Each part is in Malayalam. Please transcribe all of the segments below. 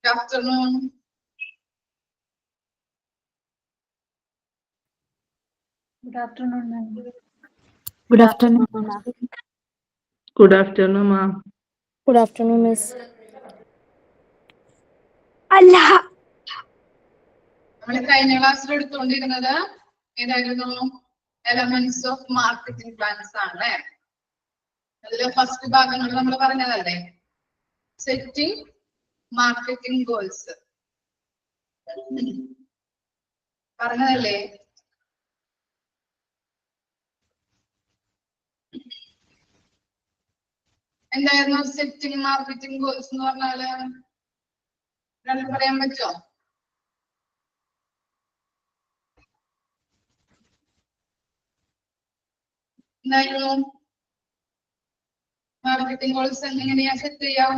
Good afternoon. Good afternoon, ma'am. Good afternoon, ma'am. Good afternoon, ma'am. Good afternoon, Miss. Allah. നമ്മൾ കഴിഞ്ഞ ക്ലാസ്സിൽ എടുത്തുകൊണ്ടിരുന്നത് ഏതായിരുന്നു? എലമെന്റ്സ് ഓഫ് മാർക്കറ്റിംഗ് പ്ലാൻസ് ആണ്. അതിലെ ഫസ്റ്റ് ഭാഗങ്ങൾ നമ്മൾ പറഞ്ഞതല്ലേ, സെറ്റിംഗ് മാർക്കറ്റിംഗ് ഗോൾസ് പറഞ്ഞതല്ലേ. എന്തായിരുന്നു സെറ്റിംഗ് മാർക്കറ്റിംഗ് ഗോൾസ് എന്ന് പറഞ്ഞാല്? രണ്ടും പറയാൻ പറ്റുമോ? എന്തായിരുന്നു മാർക്കറ്റിംഗ് ഗോൾസ്? എങ്ങനെയാ സെറ്റ് ചെയ്യാം?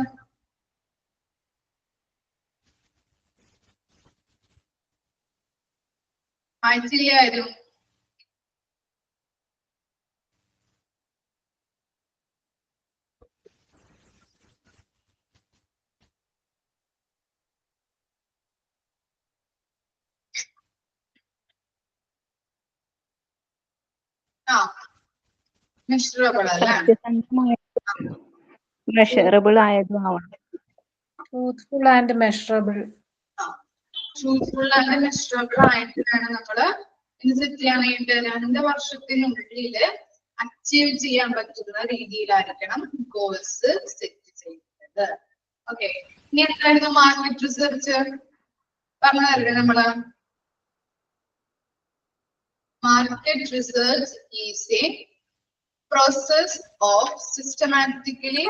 ആയിട്ടില്ലായിരുന്നു. മെഷറബിൾ അല്ലേ? മെഷറബിൾ ആയതുമാവണം. Truthful and measurable. Truthful and measurable ആയിട്ട് വേണം നമ്മള് ഇത് സെറ്റ് ചെയ്യാനായിട്ട്. 2 വർഷത്തിനുള്ളില് അച്ചീവ് ചെയ്യാൻ പറ്റുന്ന രീതിയിലായിരിക്കണം ഗോൾസ് സെറ്റ് ചെയ്യുന്നത്. ഓക്കെ, ഇനി എന്തായിരുന്നു മാർക്കറ്റ് റിസർച്ച് പറഞ്ഞതല്ലേ നമ്മള്? Market research is a process of systematically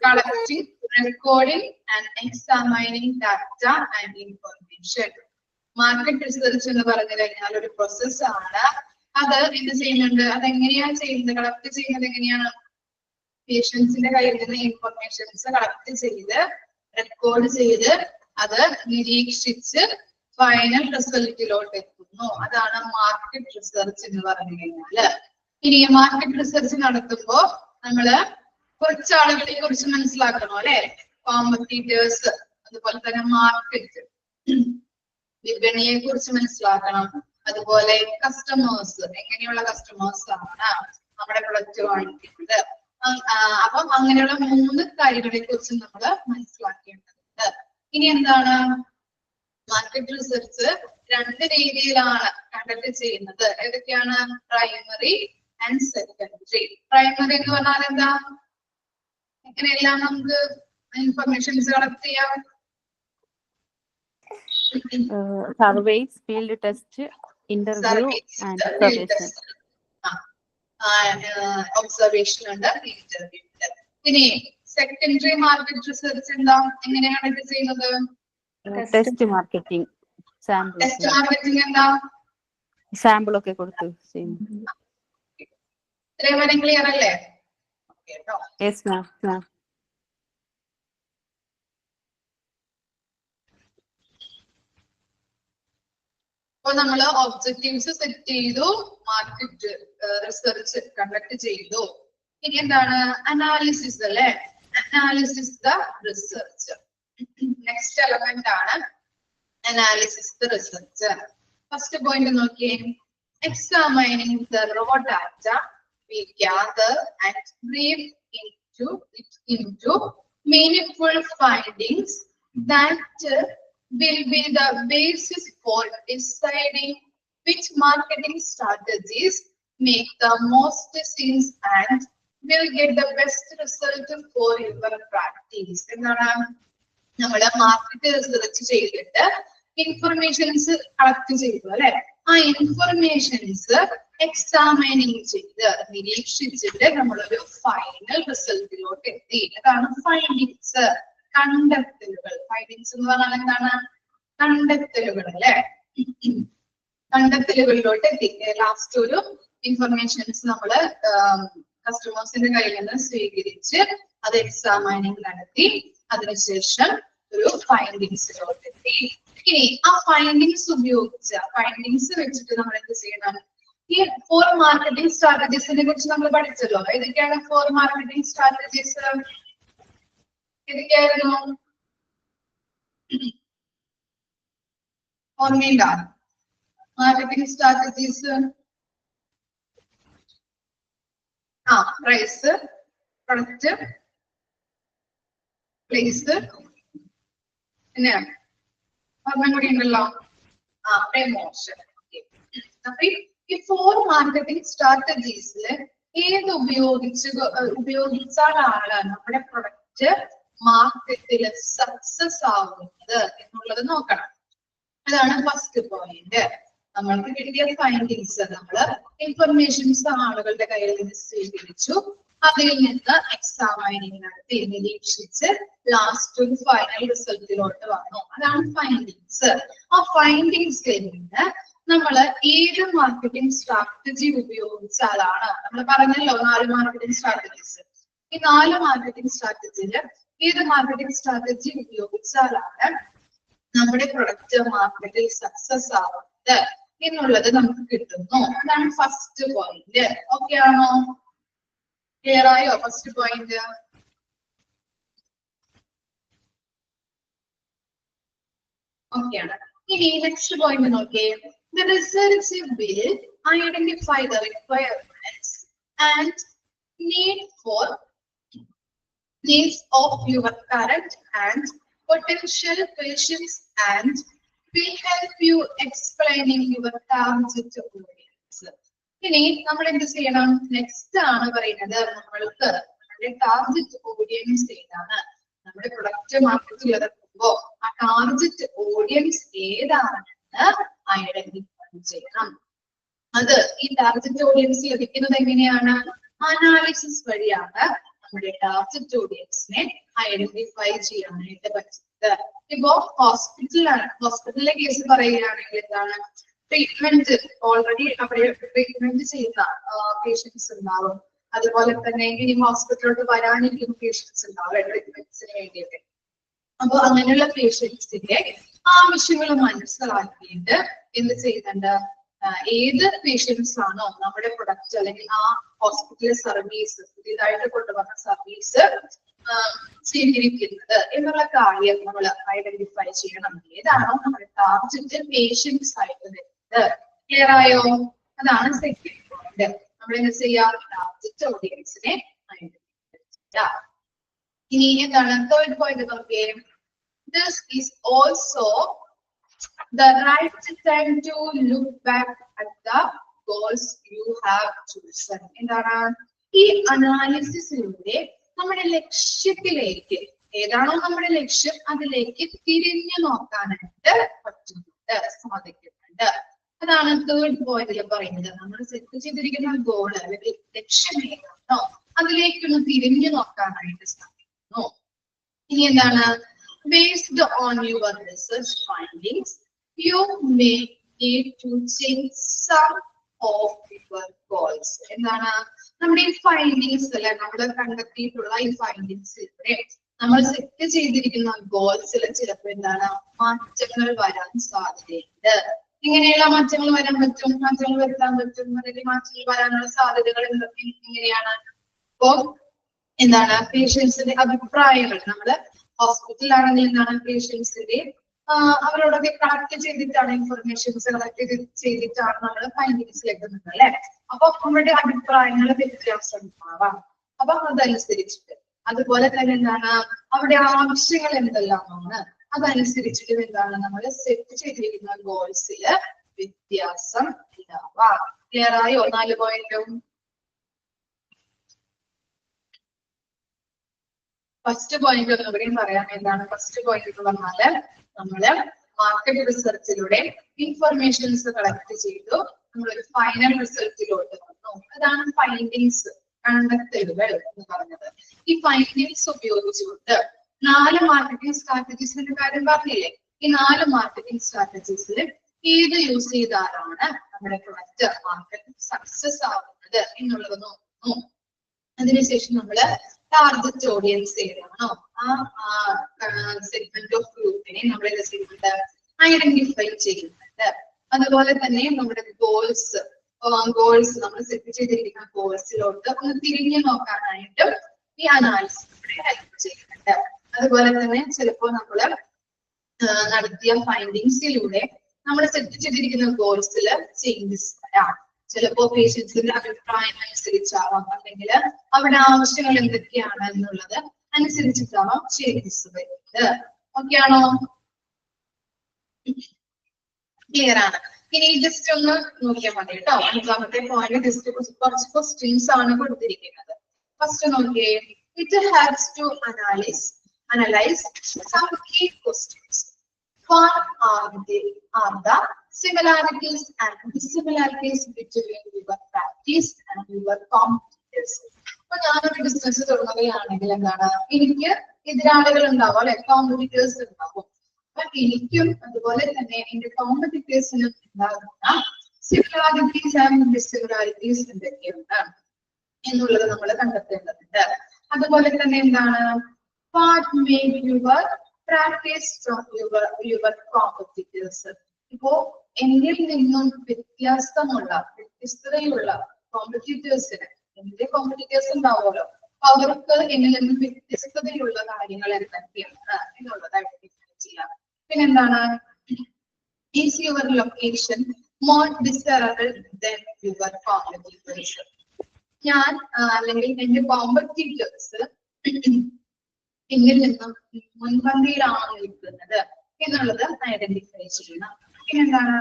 collecting, recording, and examining data and information. Market research എന്ന് പറഞ്ഞു കഴിഞ്ഞാൽ ഒരു പ്രോസസ് ആണ്. അത് എന്ത് ചെയ്യുന്നുണ്ട്? അതെങ്ങനെയാണ് ചെയ്യുന്നത്? കളക്ട് ചെയ്യുന്നത് എങ്ങനെയാണ്? പേഷ്യൻസിന്റെ കയ്യിൽ നിന്ന് ഇൻഫർമേഷൻസ് കളക്ട് ചെയ്ത് റെക്കോർഡ് ചെയ്ത് അത് നിരീക്ഷിച്ച് ഫൈനൽ റിസൾട്ടിലോട്ട് എത്തുന്നു. അതാണ് മാർക്കറ്റ് റിസർച്ച് എന്ന് പറഞ്ഞു കഴിഞ്ഞാല്. ഇനി മാർക്കറ്റ് റിസർച്ച് നടത്തുമ്പോ നമ്മള് കുറച്ച് ആളുകളെ കുറിച്ച് മനസ്സിലാക്കണം അല്ലെ. കോമ്പറ്റീറ്റേഴ്സ്, അതുപോലെ തന്നെ മാർക്കറ്റ്, വിപണിയെ കുറിച്ച് മനസ്സിലാക്കണം. അതുപോലെ കസ്റ്റമേഴ്സ്, എങ്ങനെയുള്ള കസ്റ്റമേഴ്സ് ആണ് നമ്മുടെ പ്രൊഡക്റ്റ് വാങ്ങിക്കുന്നത്. അപ്പം അങ്ങനെയുള്ള 3 കാര്യങ്ങളെ കുറിച്ച് നമ്മൾ മനസ്സിലാക്കേണ്ടതുണ്ട്. ഇനി എന്താണ് മാർക്കറ്റ് റിസർച്ച്? 2 രീതിയിലാണ് കണ്ടക്ട് ചെയ്യുന്നത്. ഏതൊക്കെയാണ്? Primary and secondary. പ്രൈമറി എന്ന് പറഞ്ഞാൽ എന്താ? എങ്ങനെയെല്ലാം നമുക്ക് ഇൻഫർമേഷൻസ് കളക്ട് ചെയ്യാം? Surveys, field test, interview, and observation. Observation ഉണ്ട്, ഇന്റർവ്യൂ ഉണ്ട്. ഇനി സെക്കൻഡറി മാർക്കറ്റ് റിസർച്ച് എന്താ? എങ്ങനെയാണ് ഇത് ചെയ്യുന്നത്? Test marketing. ടെസ്റ്റ് മാർക്കറ്റിംഗ് എന്താ? സാമ്പിൾ ഒക്കെ കൊടുത്ത് ചെയ്യും. ഇത്രയും വരെ ക്ലിയർ അല്ലേ? Yes, ma'am. അപ്പൊ നമ്മള് ഒബ്ജക്റ്റീവ്സ് സെറ്റ് ചെയ്തു, മാർക്കറ്റ് റിസർച്ച് കണ്ടക്ട് ചെയ്തു. ഇനി എന്താണ്? അനാലിസിസ് അല്ലെ? Analysis the research. Next element ആണ് analysis the research. First point നോക്കിയേ. Examining the raw data we gather and brief into meaningful findings that will be the basis for deciding which marketing strategies make the most sense and will get the best result for your practice. എന്താണ്? നമ്മള് മാർക്കറ്റ് റിസർച്ച് ചെയ്തിട്ട് ഇൻഫർമേഷൻസ് കളക്ട് ചെയ്തു അല്ലെ? ആ ഇൻഫർമേഷൻസ് എക്സാമൈനിങ് ചെയ്ത് നിരീക്ഷിച്ചിട്ട് നമ്മളൊരു ഫൈനൽ റിസൾട്ടിലോട്ട് എത്തി. അതാണ് ഫൈൻഡിങ്സ്, കണ്ടെത്തലുകൾ. ഫൈൻഡിങ്സ് എന്ന് പറഞ്ഞാൽ എന്താണ്? കണ്ടെത്തലുകൾ അല്ലെ? കണ്ടെത്തലുകളിലോട്ട് എത്തി. ലാസ്റ്റ് ഒരു ഇൻഫർമേഷൻസ് നമ്മള് കസ്റ്റമേഴ്സിന്റെ കയ്യിൽ നിന്ന് സ്വീകരിച്ച് അത് എക്സാമൈനിങ് നടത്തി അതിനുശേഷം ഒരു ഫൈൻഡിങ്സിലോട്ട് എത്തി. ഇനി ആ ഫൈൻഡിങ്സ് ഉപയോഗിച്ച് ഫൈൻഡിങ്സ് വെച്ചിട്ട് നമ്മൾ എന്ത് ചെയ്യണം? ഈ 4 മാർക്കറ്റിംഗ് സ്ട്രാറ്റജീസിനെ കുറിച്ച് നമ്മൾ പഠിച്ചല്ലോ. ഏതൊക്കെയാണ് 4 മാർക്കറ്റിംഗ് സ്ട്രാറ്റജീസ്? ഏതൊക്കെയായിരുന്നു? ഓർമ്മയുണ്ടോ? Marketing strategies price, product, place, പിന്നെ ഒരെണ്ണം കൂടി ഉണ്ടല്ലോ പ്രമോഷൻ. അപ്പൊ ഈ 4 മാർക്കറ്റിംഗ് സ്ട്രാറ്റജീസിൽ ഏത് ഉപയോഗിച്ചാലാണ് നമ്മുടെ പ്രൊഡക്റ്റ് മാർക്കറ്റിൽ സക്സസ് ആവുന്നത് എന്നുള്ളത് നോക്കണം. അതാണ് ഫസ്റ്റ് പോയിന്റ്. നമ്മൾക്ക് കിട്ടിയ ഫൈൻഡിങ്സ്, നമ്മള് ഇൻഫർമേഷൻസ് ആളുകളുടെ കയ്യിൽ നിന്ന് സ്വീകരിച്ചു, അതിൽ നിന്ന് എക്സാമൈനിങ് നടത്തി നിരീക്ഷിച്ച് ലാസ്റ്റ് ഒരു ഫൈനൽ റിസൾട്ടിലോട്ട് വന്നു. അതാണ് ഫൈൻഡിങ്സ്. ആ ഫൈൻഡിങ്സിൽ നിന്ന് നമ്മൾ ഏത് മാർക്കറ്റിംഗ് സ്ട്രാറ്റജി ഉപയോഗിച്ചാലാണ്, നമ്മൾ പറഞ്ഞല്ലോ 4 മാർക്കറ്റിംഗ് സ്ട്രാറ്റജീസ്, ഈ 4 മാർക്കറ്റിംഗ് സ്ട്രാറ്റജിയില് ഏത് മാർക്കറ്റിംഗ് സ്ട്രാറ്റജി ഉപയോഗിച്ചാലാണ് നമ്മുടെ പ്രൊഡക്റ്റ് മാർക്കറ്റിൽ സക്സസ് ആവുന്നത് എന്നുള്ളത് നമുക്ക് കിട്ടുന്നു. അതാണ് ഫസ്റ്റ് പോയിന്റ്. ഓക്കെ ആണോ? ക്ലിയർ ആയോ ഫസ്റ്റ് പോയിന്റ്? ഓക്കെ ആണ്. ഇനി നെക്സ്റ്റ് പോയിന്റ് നോക്കിയേ. The research will identify the requirements and needs of your current and potential patients and will help you explaining your target audience. ഇനി നമ്മൾ എന്ത് ചെയ്യണം? നെക്സ്റ്റ് ആണ് പറയുന്നത്, നമ്മൾക്ക് നമ്മുടെ ടാർഗറ്റ് ഓഡിയൻസ് ഏതാണ്, നമ്മുടെ പ്രൊഡക്റ്റ് മാർക്കറ്റിൽ ഇറക്കുമ്പോ ആ ടാർഗറ്റ് ഓഡിയൻസ് ഏതാണെന്ന് ഐഡന്റിഫൈ ചെയ്യണം. അത് ഈ ടാർഗറ്റ് ഓഡിയൻസ് ലഭിക്കുന്നത് എങ്ങനെയാണ്? അനാലിസിസ് വഴിയാണ് നമ്മുടെ ടാർഗറ്റ് ഓഡിയൻസിനെ ഐഡന്റിഫൈ ചെയ്യാനായിട്ട് പറ്റുന്നത്. ഇപ്പോ ഹോസ്പിറ്റലിലെ കേസ് പറയുകയാണെങ്കിൽ എന്താണ്, ട്രീറ്റ്മെന്റ് ഓൾറെഡി അവിടെ ട്രീറ്റ്മെന്റ് ചെയ്യുന്ന പേഷ്യൻസ് ഉണ്ടാവും. അതുപോലെ തന്നെ ഇനി ഹോസ്പിറ്റലിലോട്ട് വരാനിരിക്കുന്ന പേഷ്യൻസ് ഉണ്ടാവും ട്രീറ്റ്മെന്റ്സിന് വേണ്ടിയിട്ട്. അപ്പൊ അങ്ങനെയുള്ള പേഷ്യൻസിന്റെ ആവശ്യങ്ങൾ മനസ്സിലാക്കിയിട്ട് എന്ത് ചെയ്യുന്നുണ്ട്, ഏത് പേഷ്യൻസ് ആണോ നമ്മുടെ പ്രൊഡക്റ്റ് അല്ലെങ്കിൽ ആ ഹോസ്പിറ്റൽ സർവീസ് പുതിയതായിട്ട് കൊണ്ടുവന്ന സർവീസ് സ്വീകരിക്കുന്നത് എന്നുള്ള കാര്യം നമ്മൾ ഐഡന്റിഫൈ ചെയ്യണം. ഏതാണോ നമ്മുടെ ടാർഗറ്റ് പേഷ്യൻസ് ആയിട്ട് വരുന്നത്. ക്ലിയർ ആയോ? അതാണ് സെക്കൻഡ് പോയിന്റ്. നമ്മൾ എന്ത് ചെയ്യാം? ടാർഗറ്റ് ഓഡിയൻസിനെ ഐഡന്റിഫൈ ചെയ്യാം. ഇനി എന്താണ് തേർഡ് പോയിന്റ് നോക്കിയേ. This is also the right time to look back at the goals you have chosen. എന്താണ് ഈ അനാലിസിസിലൂടെ നമ്മുടെ ലക്ഷ്യത്തിലേക്ക്, ഏതാണോ നമ്മുടെ ലക്ഷ്യം അതിലേക്ക് തിരിഞ്ഞു നോക്കാനായിട്ട് പറ്റുന്നുണ്ട്, സാധിക്കുന്നുണ്ട്. അതാണ് തേർഡ് പോയിന്റിൽ പറയുന്നത്. നമ്മൾ സെറ്റ് ചെയ്തിരിക്കുന്ന ഗോൾ അല്ലെങ്കിൽ ലക്ഷ്യം ഏതാണോ അതിലേക്കൊന്ന് തിരിഞ്ഞു നോക്കാനായിട്ട് സാധിക്കുന്നു. ഇനി എന്താണ്? Based on your research findings, you may need to change some of your goals. എന്താണ് നമ്മുടെ ഈ ഫൈൻഡിങ്സ് അല്ലെ, നമ്മൾ കണ്ടെത്തിയിട്ടുള്ള ഈ ഫൈൻഡിങ്സിലൂടെ നമ്മൾ സെറ്റ് ചെയ്തിരിക്കുന്ന ഗോൾസിൽ ചിലപ്പോൾ എന്താണ് മാറ്റങ്ങൾ വരാൻ സാധ്യതയുണ്ട്. ഇങ്ങനെയുള്ള മാറ്റങ്ങൾ വരാൻ പറ്റും, മാറ്റങ്ങൾ വരുത്താൻ പറ്റും. അല്ലെങ്കിൽ മാറ്റങ്ങൾ വരാനുള്ള സാധ്യതകൾ എങ്ങനെയാണ്? അപ്പോ എന്താണ് പേഷ്യൻസിന്റെ അഭിപ്രായങ്ങൾ, നമ്മള് ഹോസ്പിറ്റലിലാണെങ്കിൽ എന്താണ് പേഷ്യൻസിന്റെ അവരോടൊക്കെ കളക്ട് ചെയ്തിട്ടാണ് ഇൻഫർമേഷൻസ് കളക്ട് ചെയ്തിട്ടാണ് നമ്മൾ ഫൈൻഡിങ്സിലേക്ക് എത്തുന്നത് അല്ലെ. അപ്പൊ അവരുടെ അഭിപ്രായങ്ങൾ വ്യത്യാസം ഉണ്ടാവാം. അപ്പൊ അതനുസരിച്ചിട്ട്, അതുപോലെ തന്നെ എന്താണ് അവരുടെ ആവശ്യങ്ങൾ എന്തെല്ലാമാണ് അതനുസരിച്ചിട്ട് എന്താണ് നമ്മൾ സെറ്റ് ചെയ്തിരിക്കുന്ന ഗോൾസില് വ്യത്യാസം ഉണ്ടാവാം. ക്ലിയർ ആയോ 4 പോയിന്റും? ഫസ്റ്റ് പോയിന്റ് ഒന്നുകൂടിയും പറയാം. എന്താണ് ഫസ്റ്റ് പോയിന്റ് എന്ന് പറഞ്ഞാല്, നമ്മള് മാർക്കറ്റ് റിസർച്ചിലൂടെ ഇൻഫർമേഷൻസ് കളക്ട് ചെയ്തു, നമ്മളൊരു ഫൈനൽ റിസൾട്ടിലോട്ട് വന്നു. അതാണ് ഫൈൻഡിങ്സ്, കണ്ടെത്തലുകൾ എന്ന് പറഞ്ഞത്. ഈ ഫൈൻഡിങ്സ് ഉപയോഗിച്ചുകൊണ്ട് 4 മാർക്കറ്റിംഗ് സ്ട്രാറ്റജീസിന്റെ കാര്യം പറഞ്ഞില്ലേ, ഈ 4 മാർക്കറ്റിംഗ് സ്ട്രാറ്റജീസിൽ ഏത് യൂസ് ചെയ്താലാണ് നമ്മുടെ പ്രൊഡക്റ്റ് മാർക്കറ്റ് സക്സസ് ആവുന്നത് എന്നുള്ളത് നോക്കുന്നു. അതിനുശേഷം നമ്മള് ടാർഗറ്റ് ഓഡിയൻസ് ഏതാണോ ആ സെഗ്മെന്റ് ഓഫ് ഗ്രൂപ്പിനെ നമ്മൾ ഐഡന്റിഫൈ ചെയ്യുന്നുണ്ട്. അതുപോലെ തന്നെ നമ്മുടെ ഗോൾസ് നമ്മൾ സെറ്റ് ചെയ്തിരിക്കുന്ന ഗോൾസിലോട്ട് ഒന്ന് തിരിഞ്ഞു നോക്കാനായിട്ട് ഈ അനാലിസിസ് ഹെൽപ്പ് ചെയ്യുന്നുണ്ട്. അതുപോലെ തന്നെ ചിലപ്പോൾ നമ്മള് നടത്തിയ ഫൈൻഡിങ്സിലൂടെ നമ്മൾ സെറ്റ് ചെയ്തിരിക്കുന്ന ഗോൾസിൽ ചേഞ്ചസ് വരാം. ചിലപ്പോ പേഷ്യൻസിന്റെ അഭിപ്രായം അനുസരിച്ചാവാം, അല്ലെങ്കിൽ അവിടെ ആവശ്യങ്ങൾ എന്തൊക്കെയാണ് എന്നുള്ളത് അനുസരിച്ചിട്ടാവാം ചേഞ്ചസ് വരുന്നത്. ഓക്കെ ആണോ? ക്ലിയർ ആണ്. ഇനി ജസ്റ്റ് ഒന്ന് നോക്കിയാൽ മതി കേട്ടോ. 5ാമത്തെ പോയിന്റ് ജസ്റ്റ് കുറച്ച് ക്വസ്റ്റ്യൻസ് ആണ് കൊടുത്തിരിക്കുന്നത്. ഫസ്റ്റ് നോക്കിയേ, it haves to analyze some key questions. What are the similarities and dissimilarities between your practice and your competitors? അപ്പൊ ഞാനൊരു ബിസിനസ് തുടങ്ങുകയാണെങ്കിൽ എന്താണ്, എനിക്ക് എതിരാളികൾ ഉണ്ടാവും അല്ലെ, കോമ്പറ്റീറ്റേഴ്സ് ഉണ്ടാവും. അപ്പൊ എനിക്കും അതുപോലെ തന്നെ എന്റെ കോമ്പറ്റീറ്റേഴ്സിനും ഉണ്ടാകുന്ന സിമിലാരിറ്റീസ് ആൻഡ് ഡിസിമിലാരിറ്റീസ് എന്തൊക്കെയാണ് എന്നുള്ളത് നമ്മൾ കണ്ടെത്തേണ്ടതുണ്ട്. അതുപോലെ തന്നെ എന്താണ്, what made your practice from your competitors? ഇപ്പോ എന്നിൽ നിന്നും വ്യത്യസ്തതയുള്ള കോമ്പറ്റീറ്റേഴ്സിന്, എന്റെ കോമ്പറ്റീറ്റേഴ്സ് ഉണ്ടാവുമല്ലോ, അവർക്ക് എന്നിൽ നിന്നും വ്യത്യസ്തതയുള്ള കാര്യങ്ങൾ എന്തൊക്കെയാണ് എന്നുള്ളത് ഐഡന്റിഫൈ ചെയ്യാം. പിന്നെന്താണ്, is your location more desirable than your competitors? ഞാൻ അല്ലെങ്കിൽ എന്റെ കോമ്പറ്റീറ്റേഴ്സ് എന്നിൽ നിന്നും മുൻപന്തിയിലാണോ നിൽക്കുന്നത് എന്നുള്ളത് ഐഡന്റിഫൈ ചെയ്യണം. പിന്നെന്താണ്,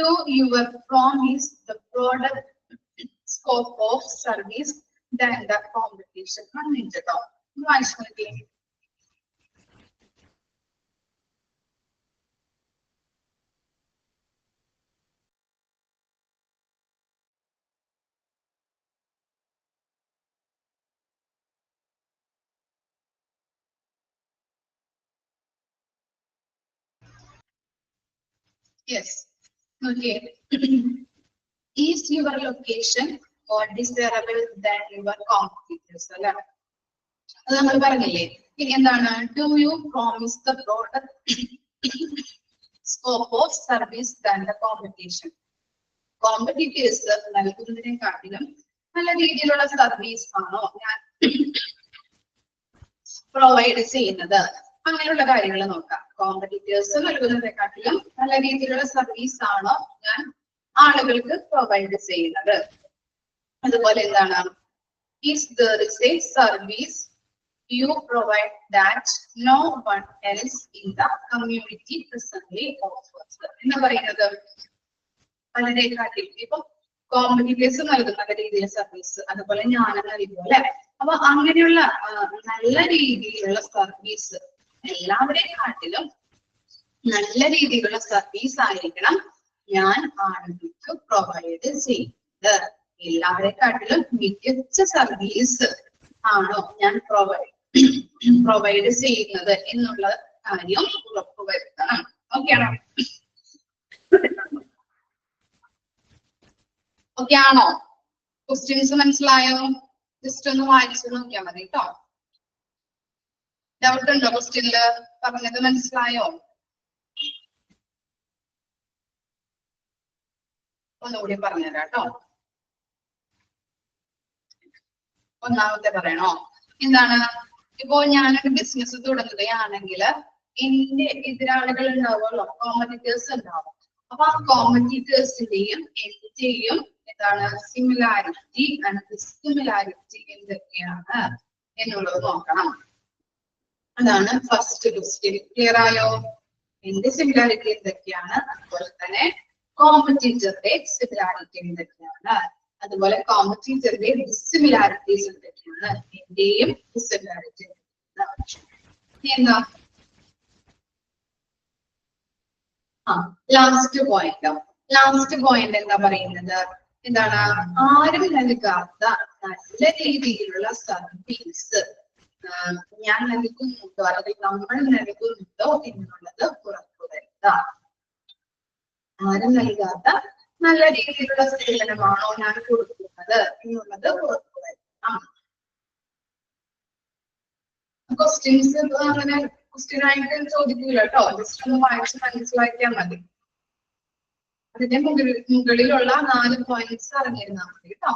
do your promise the broader scope of service than the competition? കേട്ടോ, വായിച്ചു നോക്കിയേ. Yes. Okay. Is your location more desirable than your competitors? അല്ല, അത് നമ്മൾ പറഞ്ഞില്ലേ. ഇനി എന്താണ്, do you promise the broader scope of service than the competition? Competitors നൽകുന്നതിനെക്കാട്ടിലും നല്ല രീതിയിലുള്ള സർവീസ് ആണോ ഞാൻ പ്രൊവൈഡ് ചെയ്യുന്നത്? അങ്ങനെയുള്ള കാര്യങ്ങൾ നോക്കാം. കോമ്പറ്റീറ്റേഴ്സ് നൽകുന്നതിനെക്കാട്ടിലും നല്ല രീതിയിലുള്ള സർവീസ് ആണോ ഞാൻ ആളുകൾക്ക് പ്രൊവൈഡ് ചെയ്യുന്നത്? അതുപോലെ എന്താണ്, is there is a service you provide that no one else in the community presently offers? എന്ന് പറയുന്നത് അതിനെക്കാട്ടിലും ഇപ്പൊ കോമ്പറ്റീറ്റേഴ്സ് നൽകുന്ന രീതിയിലുള്ള സർവീസ്, അതുപോലെ ഞാനെന്ന രീതിയിലെ, അപ്പൊ അങ്ങനെയുള്ള നല്ല രീതിയിലുള്ള സർവീസ്, എല്ലാവരെക്കാട്ടിലും നല്ല രീതിയിലുള്ള സർവീസ് ആയിരിക്കണം ഞാൻ ആളുകൾക്ക് പ്രൊവൈഡ് ചെയ്യുന്നത്. എല്ലാവരെക്കാട്ടിലും മികച്ച സർവീസ് ആണോ ഞാൻ പ്രൊവൈഡ് ചെയ്യുന്നത് എന്നുള്ള കാര്യം ഉറപ്പുവരുത്തണം. ഓക്കെ ആണോ? ഓക്കെ ആണോ? ക്വസ്റ്റ്യൻസ് മനസ്സിലായോ? ജസ്റ്റ് ഒന്ന് വായിച്ചു നോക്കിയാൽ മതി കേട്ടോ. ഡൗട്ട് ഉണ്ടോ ക്വസ്റ്റ്യനില്? പറഞ്ഞത് മനസ്സിലായോ? ഒന്നുകൂടി പറഞ്ഞുതരാം കേട്ടോ. ഒന്നാമത്തെ പറയണോ? എന്താണ്, ഇപ്പോ ഞാനൊരു ബിസിനസ് തുടങ്ങുകയാണെങ്കിൽ എന്റെ എതിരാളികൾ ഉണ്ടാവുമല്ലോ, കോമ്പറ്റീറ്റേഴ്സ് ഉണ്ടാവും. അപ്പൊ ആ കോമ്പറ്റീറ്റേഴ്സിന്റെയും എന്റെയും എന്താണ് സിമിലാരിറ്റി ആൻഡ് ഡിസിമിലാരിറ്റി എന്തൊക്കെയാണ് എന്നുള്ളത് നോക്കണം. അതാണ് ഫസ്റ്റ് ക്വസ്റ്റ്യൻ. ക്ലിയർ ആയോ? എന്റെ സിമിലാരിറ്റി എന്തൊക്കെയാണ്, അതുപോലെ തന്നെ കോമ്പറ്റീറ്ററുടെ സിമിലാരിറ്റി എന്തൊക്കെയാണ്, അതുപോലെ കോമ്പറ്റീറ്ററുടെ ഡിസിമിലാരിറ്റീസ് എന്തൊക്കെയാണ്, എന്റെയും ഡിസിമിലാരിറ്റി എന്താ? ലാസ്റ്റ് പോയിന്റ് എന്താ പറയുന്നത്? എന്താണ്, ആരും നൽകാത്ത നല്ല രീതിയിലുള്ള സർവീസ് ഞാൻ നൽകുന്നുണ്ടോ അല്ലെങ്കിൽ നമ്മൾ നൽകുന്നുണ്ടോ എന്നുള്ളത് ഉറപ്പുവരുത്തുക. ആരും നൽകാത്ത നല്ല രീതിയിലുള്ള സേവനമാണോ ഞാൻ കൊടുക്കുന്നത് എന്നുള്ളത് ഉറപ്പുവരുത്തണം. ക്വസ്റ്റ്യൻസ് അങ്ങനെ ക്വസ്റ്റ്യൻ ആയിട്ട് ചോദിക്കൂല കേട്ടോ, ജസ്റ്റ് ഒന്ന് വായിച്ച് മനസ്സിലാക്കിയാൽ മതി. അതിന്റെ മുകളിലുള്ള 4 പോയിന്റ്സ് അറിഞ്ഞിരുന്നാൽ മതി കേട്ടോ.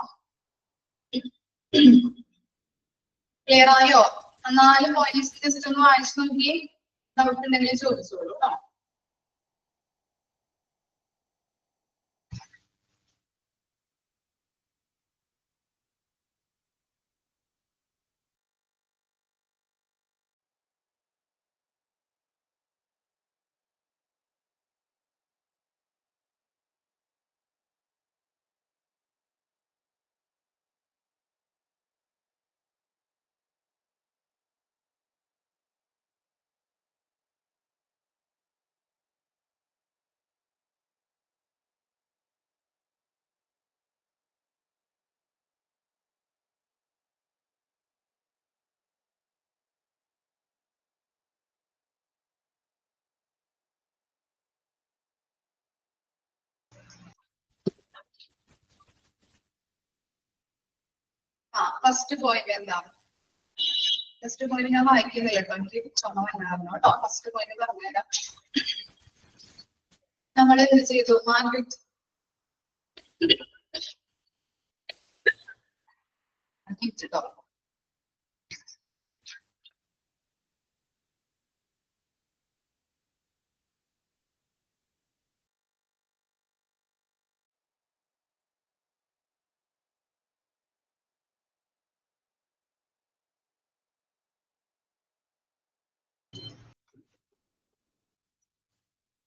ക്ലിയർ ആയോ? 4 പോയിന്റ്സ് ജസ്റ്റ് ഒന്ന് വായിച്ചു നോക്കി. ഡൗട്ട് ഉണ്ടെങ്കിൽ ചോദിച്ചോളൂ കേട്ടോ. ഫസ്റ്റ് പോയിന്റ് എന്താ? ഫസ്റ്റ് പോയിന്റ് ഞാൻ വായിക്കുന്നില്ല കേട്ടോ, എനിക്ക് ചുമ വന്നായിരുന്നു കേട്ടോ. ഫസ്റ്റ് പോയിന്റ് പറഞ്ഞുതരാം. നമ്മൾ എന്ത് ചെയ്തു? മാർക്കറ്റ് കേട്ടോ.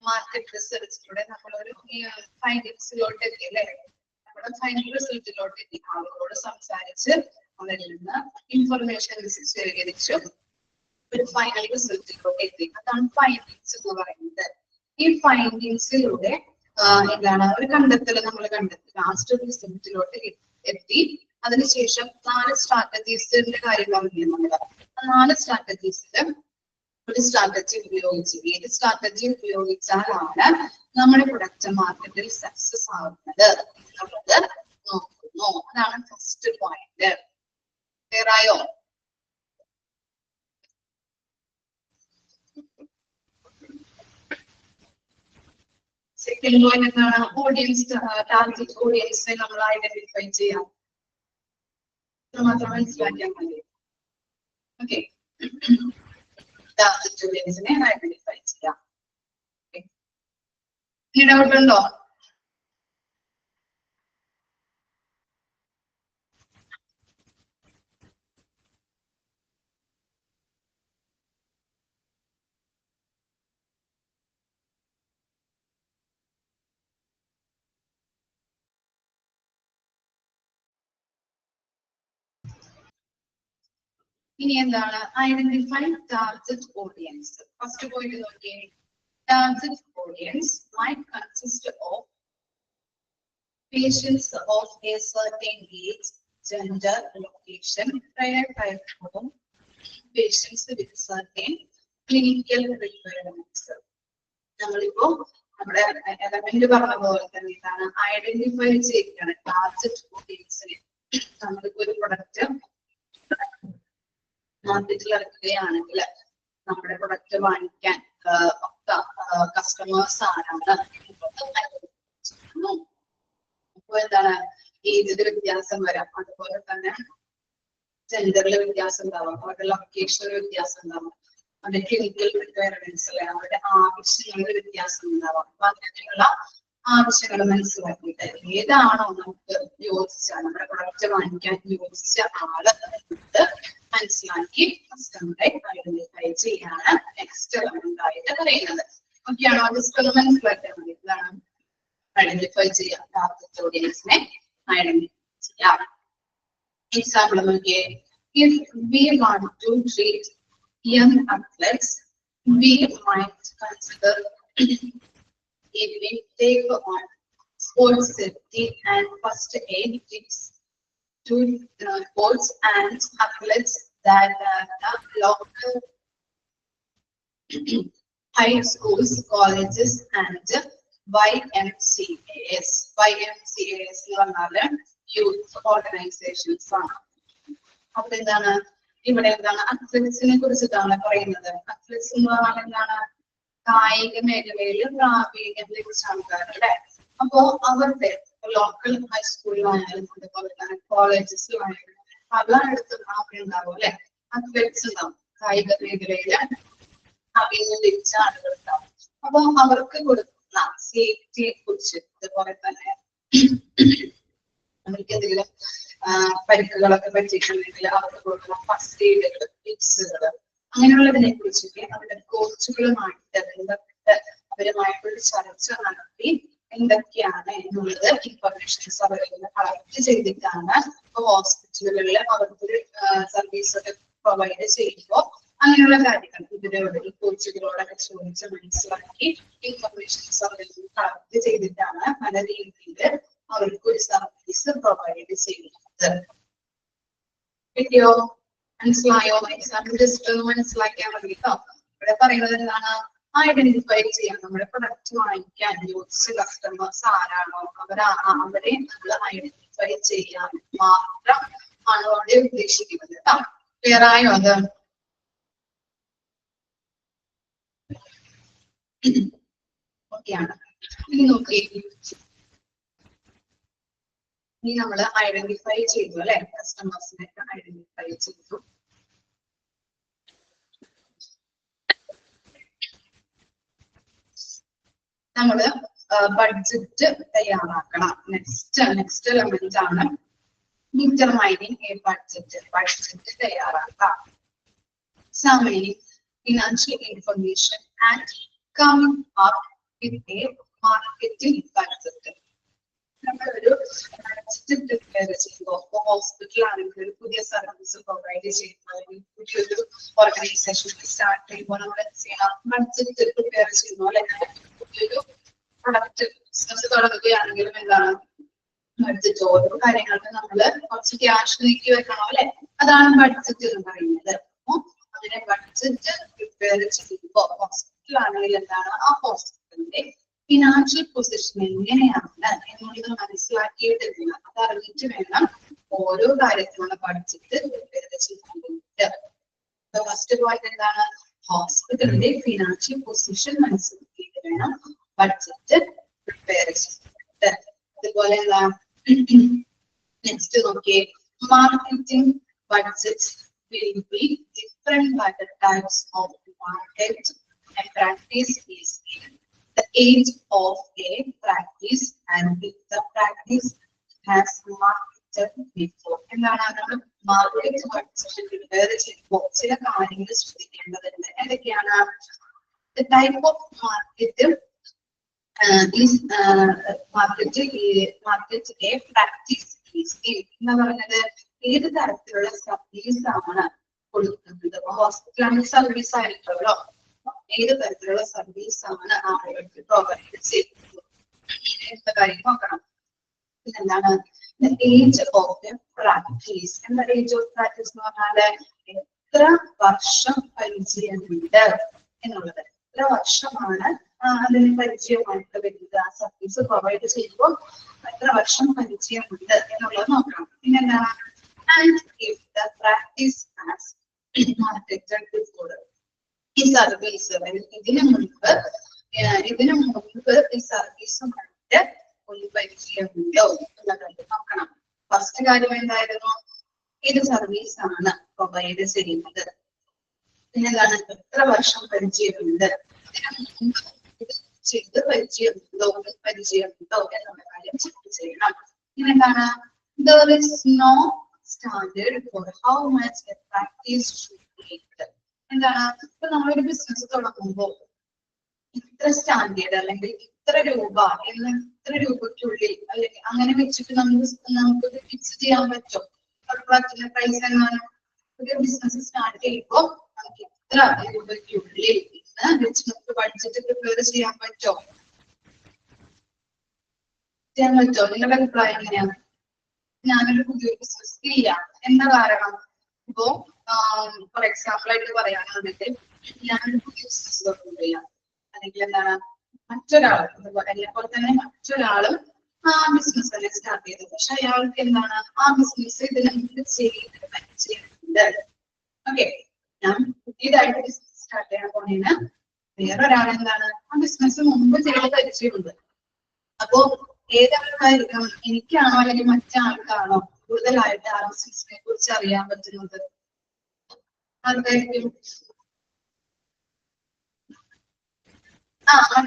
മാർക്കറ്റ് റിസർച്ചിലൂടെ നമ്മളൊരു ഫൈൻഡിങ്സിലോട്ട് എത്തി അല്ലേ? നമ്മുടെ ഫൈനൽ റിസൾട്ടിലോട്ട് എത്തി. ആളുകളോട് സംസാരിച്ച് അതിൽ നിന്ന് ഇൻഫർമേഷൻ ശേഖരിച്ചു ഒരു ഫൈനൽ റിസൾട്ടിലോട്ട് എത്തി. അതാണ് ഫൈൻഡിങ്സ് എന്ന് പറയുന്നത്. ഈ ഫൈൻഡിങ്സിലൂടെ എന്താണ് ഒരു കണ്ടെത്തൽ നമ്മൾ കണ്ടെത്തി, ലാസ്റ്റ് റിസൾട്ടിലോട്ട് എത്തി. അതിനുശേഷം 4 സ്ട്രാറ്റജീസിന്റെ കാര്യം പറഞ്ഞു നമ്മൾ. 4 സ്ട്രാറ്റജീസില് ഒരു സ്ട്രാറ്റജി ഉപയോഗിച്ച്, ഏത് സ്ട്രാറ്റജി ഉപയോഗിച്ചാലാണ് നമ്മുടെ പ്രൊഡക്റ്റ് മാർക്കറ്റിൽ സക്സസ് ആവുന്നത് എന്നുള്ളത് നോക്കുന്നു. അതാണ് ഫസ്റ്റ് പോയിന്റ്. ക്ലിയർ ആയോ? സെക്കൻഡ് പോയിന്റ് എന്താണ്? ഓഡിയൻസ്, ടാർഗറ്റ് ഓഡിയൻസിനെ നമ്മൾ ഐഡന്റിഫൈ ചെയ്യാം. മാത്രം മനസ്സിലാക്കിയാൽ മതി. ഓക്കെ, ടാർഗറ്റ് ഓഡിയൻസിനെ ഐഡന്റിഫൈ ചെയ്യാം. ഈ ഡൗട്ട് ഉണ്ടോ? ഇനി എന്താണ്? Identify target audience. First point നോക്കിയേ. Target audience might consist of patients of a certain age, gender, location, prior type home, patients with certain clinical requirements. നമ്മളിപ്പോ നമ്മുടെ എലമെന്റ് പറഞ്ഞ പോലെ തന്നെ ഇതാണ് ഐഡന്റിഫൈ ചെയ്യിക്കണം ടാർഗറ്റ് ഓഡിയൻസിനെ. നമ്മളിപ്പോ ഒരു പ്രൊഡക്റ്റ് മാർക്കറ്റിൽ ഇറക്കുകയാണെങ്കിൽ നമ്മുടെ പ്രൊഡക്റ്റ് വാങ്ങിക്കാൻ കസ്റ്റമേഴ്സ് ആരാണ്? അപ്പൊ എന്താണ്? ഏജിൽ വ്യത്യാസം വരാം, അതുപോലെ തന്നെ ജെൻഡറിൽ വ്യത്യാസം ഉണ്ടാവാം, അവരുടെ ലൊക്കേഷനിൽ വ്യത്യാസം ഉണ്ടാവാം, അവരുടെ ക്ലിനിക്കൽ റിക്വയർമെന്റ്സ് അവരുടെ ആവശ്യങ്ങളിൽ വ്യത്യാസം ഉണ്ടാവാം. അപ്പൊ അങ്ങനെയുള്ള ആവശ്യങ്ങൾ മനസ്സിലാക്കിയിട്ട് ഏതാണോ നമുക്ക് യോജിച്ച, നമ്മുടെ പ്രൊഡക്റ്റ് വാങ്ങിക്കാൻ യോജിച്ച ആള് മനസ്സിലാക്കി കസ്റ്റമറെ ഐഡന്റിഫൈ ചെയ്യാണ് നെക്സ്റ്റ് എലമെന്റ് ആയിട്ട് പറയുന്നത്. ഓക്കെയാണോ? ജസ്റ്റ് മനസ്സിലാക്കിയാൽ മതി. ഇതാണ് ഐഡന്റിഫൈ ചെയ്യാം, ടാർഗറ്റ് ഓഡിയൻസിനെ ഐഡന്റിഫൈ ചെയ്യാം. എക്സാമ്പിൾ നോക്കിയേ. If we want to treat young athletes, we might consider giving take on sports safety and first aid tips to sports and athletes that are local high schools, colleges and YMCAs. YMCAs എന്ന് പറഞ്ഞാല് യൂത്ത് ഓർഗനൈസേഷൻസ് ആണ്. അപ്പൊ എന്താണ് ഇവിടെ എന്താണ്? അത്ലറ്റ്സിനെ കുറിച്ചിട്ടാണ് പറയുന്നത്. അത്ലറ്റ്സ് എന്ന് പറഞ്ഞാൽ എന്താണ്? കായിക മേഖലയിൽ പ്രാവീണ്യം ലഭിച്ച ആൾക്കാർ അല്ലെ. അപ്പോ അവരുടെ ലോക്കൽ ഹൈസ്കൂളിലായാലും അതുപോലെ തന്നെ കോളേജസിലായാലും പലയിടത്തും അവിടെ ഉണ്ടാവും അല്ലെ, അത്ലറ്റ്സ് ഉണ്ടാവും. കായിക മേഖലയില് അഭിമുഖീകരിച്ച ആളുകളുണ്ടാവും. അപ്പൊ അവർക്ക് കൊടുക്കുന്ന സേഫ്റ്റിയെ കുറിച്ച് ഇതുപോലെ തന്നെ അവർക്ക് എന്തെങ്കിലും പരിക്കുകളൊക്കെ പറ്റിയിട്ടുണ്ടെങ്കിൽ അവർക്ക് കൊടുക്കുന്ന ഫസ്റ്റ് എയ്ഡുകൾ, ടിപ്സുകൾ അങ്ങനെയുള്ളതിനെ കുറിച്ചൊക്കെ അവരുടെ കോച്ചുകളുമായിട്ട് ബന്ധപ്പെട്ട് അവരുമായിട്ടൊരു ചർച്ച നടത്തി എന്തൊക്കെയാണ് എന്നുള്ളത് ഇൻഫർമേഷൻസ് അവരിൽ നിന്ന് കളക്ട് ചെയ്തിട്ടാണ് ഇപ്പൊ ഹോസ്പിറ്റലുകളിൽ അവർക്കൊരു സർവീസ് ഒക്കെ പ്രൊവൈഡ് ചെയ്യുമ്പോൾ അങ്ങനെയുള്ള കാര്യങ്ങൾ ഇവരോട് ഈ കോച്ചുകളോടൊക്കെ ചോദിച്ച് മനസ്സിലാക്കി ഇൻഫർമേഷൻസ് അവരിൽ നിന്ന് കളക്ട് ചെയ്തിട്ടാണ് പല രീതിയിൽ അവർക്ക് ഒരു സർവീസ് പ്രൊവൈഡ് ചെയ്യുന്നത്. കിട്ടിയോ? മനസ്സിലായോ? എക്സാമ്പിൾ ജസ്റ്റ് ഒന്ന് മനസ്സിലാക്കിയാൽ മതി കേട്ടോ. ഇവിടെ പറയുന്നത് എന്താണ്? ഐഡന്റിഫൈ ചെയ്യാൻ, നമ്മുടെ പ്രൊഡക്റ്റ് വാങ്ങിക്കാൻ യോജിച്ച കസ്റ്റമേഴ്സ് ആരാണോ അവരെ നമ്മൾ ഐഡന്റിഫൈ ചെയ്യാൻ മാത്രം ആണ് അവിടെ ഉദ്ദേശിക്കുന്നത് കേട്ടോ. ക്ലിയർ ആയോ അത്? ഓക്കെയാണ്. ഇനി നോക്കി, ഇനി നമ്മൾ ഐഡന്റിഫൈ ചെയ്തു അല്ലെ, കസ്റ്റമേഴ്സിനെ ഐഡന്റിഫൈ ചെയ്തു. നമ്മള് ബഡ്ജറ്റ് തയ്യാറാക്കണം. നെക്സ്റ്റ് എലമെന്റ് ആണ് ഡിറ്റർമൈനിങ് എ ബഡ്ജറ്റ് തയ്യാറാക്കാം. Examining financial information and coming up with a marketing budget. നമ്മളൊരു ബഡ്ജറ്റ് പ്രിപ്പയർ ചെയ്യുമ്പോൾ ഹോസ്പിറ്റൽ ആണെങ്കിൽ ഒരു പുതിയ സർവീസ് പ്രൊവൈഡ് ചെയ്യുമ്പോൾ അല്ലെങ്കിൽ പുതിയൊരു ഓർഗനൈസേഷൻ സ്റ്റാർട്ട് ചെയ്യുമ്പോൾ നമ്മൾ എന്ത് ചെയ്യണം? ബഡ്ജറ്റ് പ്രിപ്പയർ ചെയ്യുന്നു അല്ലെ. പുതിയൊരു പ്രൊഡക്റ്റ് ബിസിനസ് തുടങ്ങുകയാണെങ്കിലും എന്താണ് ബഡ്ജറ്റ്? ഓരോ കാര്യങ്ങൾക്ക് നമ്മൾ കുറച്ച് ക്യാഷ് നീക്കി വെക്കണം അല്ലെ. അതാണ് ബഡ്ജറ്റ് എന്ന് പറയുന്നത്. അങ്ങനെ ബഡ്ജറ്റ് പ്രിപ്പയർ ചെയ്യുമ്പോൾ ഹോസ്പിറ്റൽ ആണെങ്കിൽ എന്താണ് ആ ഹോസ്പിറ്റലിന്റെ ഫിനാൻഷ്യൽ പൊസിഷൻ എങ്ങനെയാണ് എന്നുള്ളത് മനസ്സിലാക്കിയിട്ട് വേണം, അതറിഞ്ഞിട്ട് വേണം ഓരോ കാര്യത്തിനുള്ള ബഡ്ജറ്റ് പ്രിപ്പയർ ചെയ്യാൻ. ഫസ്റ്റ് പോയിന്റ് എന്താണ്? ഹോസ്പിറ്റലിന്റെ ഫിനാൻഷ്യൽ പൊസിഷൻ മനസ്സിലാക്കിയിട്ട് വേണം ബഡ്ജറ്റ് പ്രിപ്പയർ ചെയ്യുന്നത്. അതുപോലെ എന്താ നെക്സ്റ്റ് നോക്കിയേ, marketing budget will be different by the types of market and practice is in the age of a practice and if the practice has marketed before. എന്താണ് നമ്മൾ മാർക്കറ്റ് ബഡ്ജറ്റ് പ്രിപ്പയർ ചെയ്യുമ്പോൾ ചില കാര്യങ്ങൾ ശ്രദ്ധിക്കേണ്ടതുണ്ട്. എന്തൊക്കെയാണ്? The type of market is market a practice is in എന്ന് പറയുന്നത് ഏത് തരത്തിലുള്ള സർവീസ് ആണ് കൊടുക്കുന്നത്. ഹോസ്പിറ്റലാണ് സർവീസ് ആയിട്ടുള്ളോ, ഏത് തരത്തിലുള്ള സർവീസ് ആണ് ആളുകൾക്ക് പ്രൊവൈഡ് ചെയ്യുന്നത് എന്ന കാര്യം നോക്കണം. പിന്നെന്താണ്? Age of practice. എന്താ ഏജ് ഓഫ് പ്രാക്ടീസ് എന്ന് പറഞ്ഞാല് എത്ര വർഷം പരിചയമുണ്ട് എന്നുള്ളത്. എത്ര വർഷമാണ് അതിന് പരിചയമായിട്ട് വരുന്നത്, ആ സർവീസ് പ്രൊവൈഡ് ചെയ്യുമ്പോൾ എത്ര വർഷം പരിചയമുണ്ട് എന്നുള്ളത് നോക്കണം. പിന്നെന്താണ്? And if the practice has marketed before. ഈ സർവീസ് ഇതിനു മുൻപ് ഈ സർവീസുമായിട്ട് ഒരു പരിചയമുണ്ടോ എന്നുള്ള കാര്യം നോക്കണം. ഫസ്റ്റ് കാര്യം എന്തായിരുന്നു? ഏത് സർവീസ് ആണ് പ്രൊവൈഡ് ചെയ്യുന്നത്. പിന്നെന്താണ്? എത്ര വർഷം പരിചയമുണ്ട്, ഇതിനു മുൻപ് ചെയ്ത് പരിചയമുണ്ടോ എന്നുള്ള കാര്യം ചെക്ക് ചെയ്യണം. പിന്നെന്താണ്? There is no standard for how much a practice should make. എന്താണ്? ഇപ്പൊ നമ്മളൊരു ബിസിനസ് തുടങ്ങുമ്പോൾ ഇത്ര സ്റ്റാൻഡേർഡ് അല്ലെങ്കിൽ ഇത്ര രൂപ എന്ന് ഇത്ര രൂപയ്ക്കുള്ളിൽ അല്ലെങ്കിൽ അങ്ങനെ വെച്ചിട്ട് നമുക്ക് ഫിക്സ് ചെയ്യാൻ പറ്റും. പറ്റുന്ന പ്രൈസ് എന്നാണ് ഒരു ബിസിനസ് സ്റ്റാർട്ട് ചെയ്യുമ്പോൾ നമുക്ക് ഇത്ര രൂപയ്ക്കുള്ളിൽ എന്ന് വെച്ച് നമുക്ക് ബഡ്ജറ്റ് പ്രിപ്പയർ ചെയ്യാൻ പറ്റുമോ? നിങ്ങളുടെ അഭിപ്രായം എങ്ങനെയാണ്? ഞാനൊരു പുതിയൊരു ബിസിനസ് ഇല്ല എന്ന കാരണം ഇപ്പോ ഫോർ എക്സാമ്പിൾ ആയിട്ട് പറയുകയാണെന്നുണ്ടെങ്കിൽ ഞാനൊരു പുതിയ ബിസിനസ് തുടങ്ങുകയില്ല, അല്ലെങ്കിൽ എന്താണ് മറ്റൊരാൾ എന്നെപ്പോലെ തന്നെ മറ്റൊരാളും ആ ബിസിനസ് തന്നെ സ്റ്റാർട്ട് ചെയ്തത്. പക്ഷെ അയാൾക്ക് എന്താണ് ആ ബിസിനസ് ഇതിന് മുമ്പ് ചെയ്ത് പരിചയമുണ്ട്. ഓക്കെ, ഞാൻ പുതിയതായിട്ട് ബിസിനസ് സ്റ്റാർട്ട് ചെയ്യാൻ പോണേന് വേറൊരാൾ എന്താണ് ആ ബിസിനസ് മുമ്പ് ചെയ്ത് പരിചയമുണ്ട്. അപ്പോ ഏതാൾക്കായിരിക്കും, എനിക്കാണോ അല്ലെങ്കിൽ മറ്റാൾക്കാണോ കൂടുതലായിട്ട് ആ ബിസിനസിനെ കുറിച്ച് അറിയാൻ പറ്റുന്നത്? ആർക്കായിരിക്കും?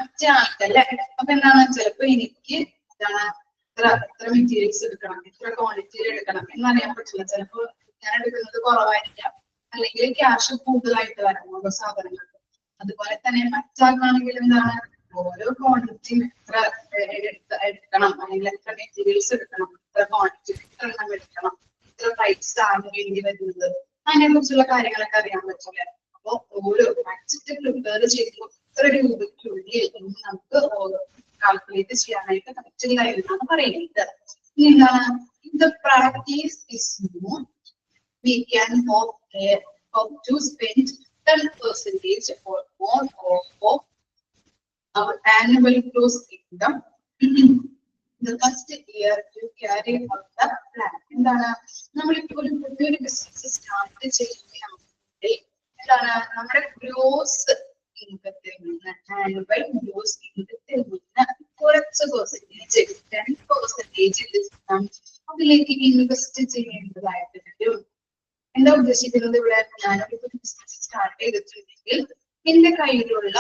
മറ്റേ ആൾക്കല്ലേ. അപ്പൊ എന്താണ് ചിലപ്പോ എനിക്ക് എന്താണ് ഇത്ര മെറ്റീരിയൽസ് എടുക്കണം, ഇത്ര ക്വാണ്ടിറ്റിയിൽ എടുക്കണം എന്നറിയാൻ പറ്റില്ല. ചിലപ്പോ ഞാൻ എടുക്കുന്നത് കുറവായിരിക്കാം, അല്ലെങ്കിൽ ക്യാഷ് കൂടുതലായിട്ട് വരാം ഓരോ സാധനങ്ങൾക്ക്. അതുപോലെ തന്നെ മറ്റാൾക്കാണെങ്കിൽ എന്താണ് ഓരോ ക്വാണ്ടിറ്റി എത്ര എടുക്കണം, അല്ലെങ്കിൽ എത്ര മെറ്റീരിയൽസ് എടുക്കണം, എത്ര ക്വാണ്ടിറ്റി എത്ര എണ്ണം എടുക്കണം, എത്ര പ്രൈസ് ആണ് വേണ്ടി വരുന്നത്, അതിനെ കുറിച്ചുള്ള കാര്യങ്ങളൊക്കെ അറിയാൻ പറ്റില്ല. അപ്പൊ ഓരോ ബഡ്ജറ്റ് പ്രിപ്പയർ ചെയ്യുമ്പോൾ ഇത്ര രൂപയ്ക്കുള്ളിൽ നമുക്ക് കാൽക്കുലേറ്റ് ചെയ്യാനായിട്ട് പറ്റില്ല എന്നാണ് പറയുന്നത്. ഇനി എന്താണ് the practice is more, we can hope to spend 10% or more of our annual gross income the first year to carry out the plan. എന്താണ് നമ്മളിപ്പോ ഒരു പുതിയൊരു ബിസിനസ് സ്റ്റാർട്ട് ചെയ്യുകയാണെങ്കിൽ എന്താണ് നമ്മുടെ ഗ്രോസ് ഇൻകത്തിൽ നിന്ന്, ആനുവൽ ഗ്രോസ് ഇൻകത്തിൽ നിന്ന് കുറച്ച് പെർസെന്റേജ് 10% അതിലേക്ക് ഇൻവെസ്റ്റ് ചെയ്യേണ്ടതായിട്ട് വരും. എന്താ ഉദ്ദേശിക്കുന്നത് ഇവിടെ? ഞാനൊരു ബിസിനസ് സ്റ്റാർട്ട് ചെയ്തിട്ടുണ്ടെങ്കിൽ എന്റെ കയ്യിലുള്ള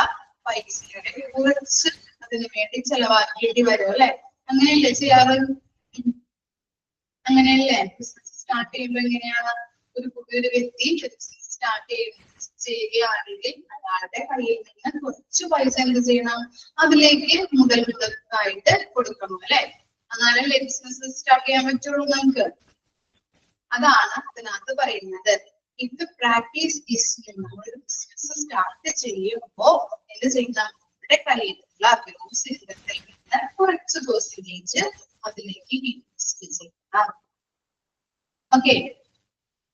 പൈസയുടെ കുറച്ച് അതിനു വേണ്ടി ചെലവാക്കേണ്ടി വരും അല്ലെ? അങ്ങനെയല്ലേ ചെയ്യാറ്? അങ്ങനെയല്ലേ ബിസിനസ് സ്റ്റാർട്ട് ചെയ്യുമ്പോൾ എങ്ങനെയാണ്? ഒരു പുതിയൊരു വ്യക്തി ബിസിനസ് സ്റ്റാർട്ട് ചെയ്യുകയാണെങ്കിൽ അയാളുടെ കയ്യിൽ നിന്ന് കുറച്ച് പൈസ എന്ത് ചെയ്യണം? അതിലേക്ക് മുതൽമുതൽക്കായിട്ട് കൊടുക്കണം അല്ലെ? എന്നാലല്ലേ ബിസിനസ് സ്റ്റാർട്ട് ചെയ്യാൻ പറ്റുള്ളൂ നമുക്ക്. അതാണ് അതിനകത്ത് പറയുന്നത്. ഇത് പ്രാക്ടീസ് നമ്മൾ ബിസിനസ് സ്റ്റാർട്ട് ചെയ്യുമ്പോ എന്ത് ചെയ്യണം? നമ്മുടെ കയ്യിലുള്ള ഗ്രോസ് ഇൻകത്തിൽ നിന്ന് കുറച്ച് പെർസെന്റേജ് അതിലേക്ക് ഇൻവെസ്റ്റ് ചെയ്യണം. ഓക്കെ,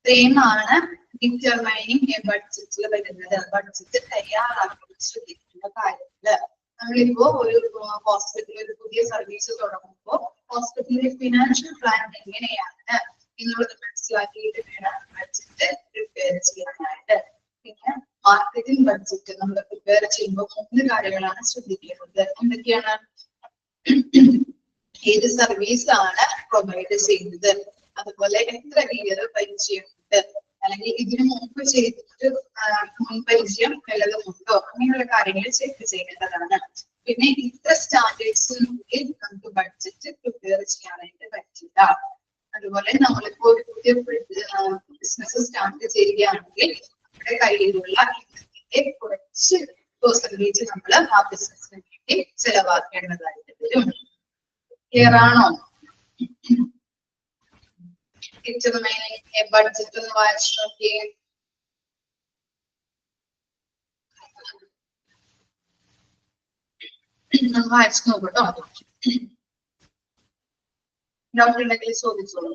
സെയിമാണ് ഡിറ്റർമൈനിങ് എ ബഡ്ജറ്റിൽ വരുന്നത്. ബഡ്ജറ്റ് തയ്യാറാക്കാൻ ശ്രദ്ധിക്കേണ്ട കാര്യങ്ങള്. നമ്മളിപ്പോ ഒരു ഹോസ്പിറ്റലിൽ ഒരു പുതിയ സർവീസ് തുടങ്ങുമ്പോൾ ഹോസ്പിറ്റലിന്റെ ഫിനാൻഷ്യൽ പ്ലാൻ എങ്ങനെയാണ് എന്നുള്ളത് മനസ്സിലാക്കിയിട്ട് വേണം ബഡ്ജറ്റ് പ്രിപ്പയർ ചെയ്യാനായിട്ട്. പിന്നെ മാർക്കറ്റിംഗ് ബഡ്ജറ്റ് നമ്മൾ പ്രിപ്പയർ ചെയ്യുമ്പോൾ 3 കാര്യങ്ങളാണ് ശ്രദ്ധിക്കേണ്ടത്. എന്തൊക്കെയാണ്? ഏത് സർവീസ് ആണ് പ്രൊവൈഡ് ചെയ്യുന്നത്, അതുപോലെ എത്ര ഇയർ പരിചയമുണ്ട്, അല്ലെങ്കിൽ ഇതിനു മുമ്പ് ചെയ്തിട്ട് മുൻപരിചയം വല്ലതുമുണ്ടോ, അങ്ങനെയുള്ള കാര്യങ്ങൾ ചെക്ക് ചെയ്യേണ്ടതാണ്. പിന്നെ ഇത്ര സ്റ്റാൻഡേർഡ്സിനുള്ളിൽ നമുക്ക് ബഡ്ജറ്റ് പ്രിപ്പയർ ചെയ്യാനായിട്ട് പറ്റില്ല. അതുപോലെ നമ്മളിപ്പോ ഒരു പുതിയ ബിസിനസ് സ്റ്റാർട്ട് ചെയ്യുകയാണെങ്കിൽ നമ്മുടെ കയ്യിലുള്ള ഇൻകത്തിന്റെ കുറച്ച് പെർസെന്റേജ് നമ്മൾ ആ ബിസിനസിന് വേണ്ടി ചെലവാക്കേണ്ടതായിട്ട് വരും. ക്ലിയർ ആണോ? ബഡ്ജറ്റ് ഒന്ന് വായിച്ചു നോക്കിയേ. വായിച്ചു നോക്കട്ടോ. ഡൗട്ട് ഉണ്ടെങ്കിൽ ചോദിച്ചോളൂ.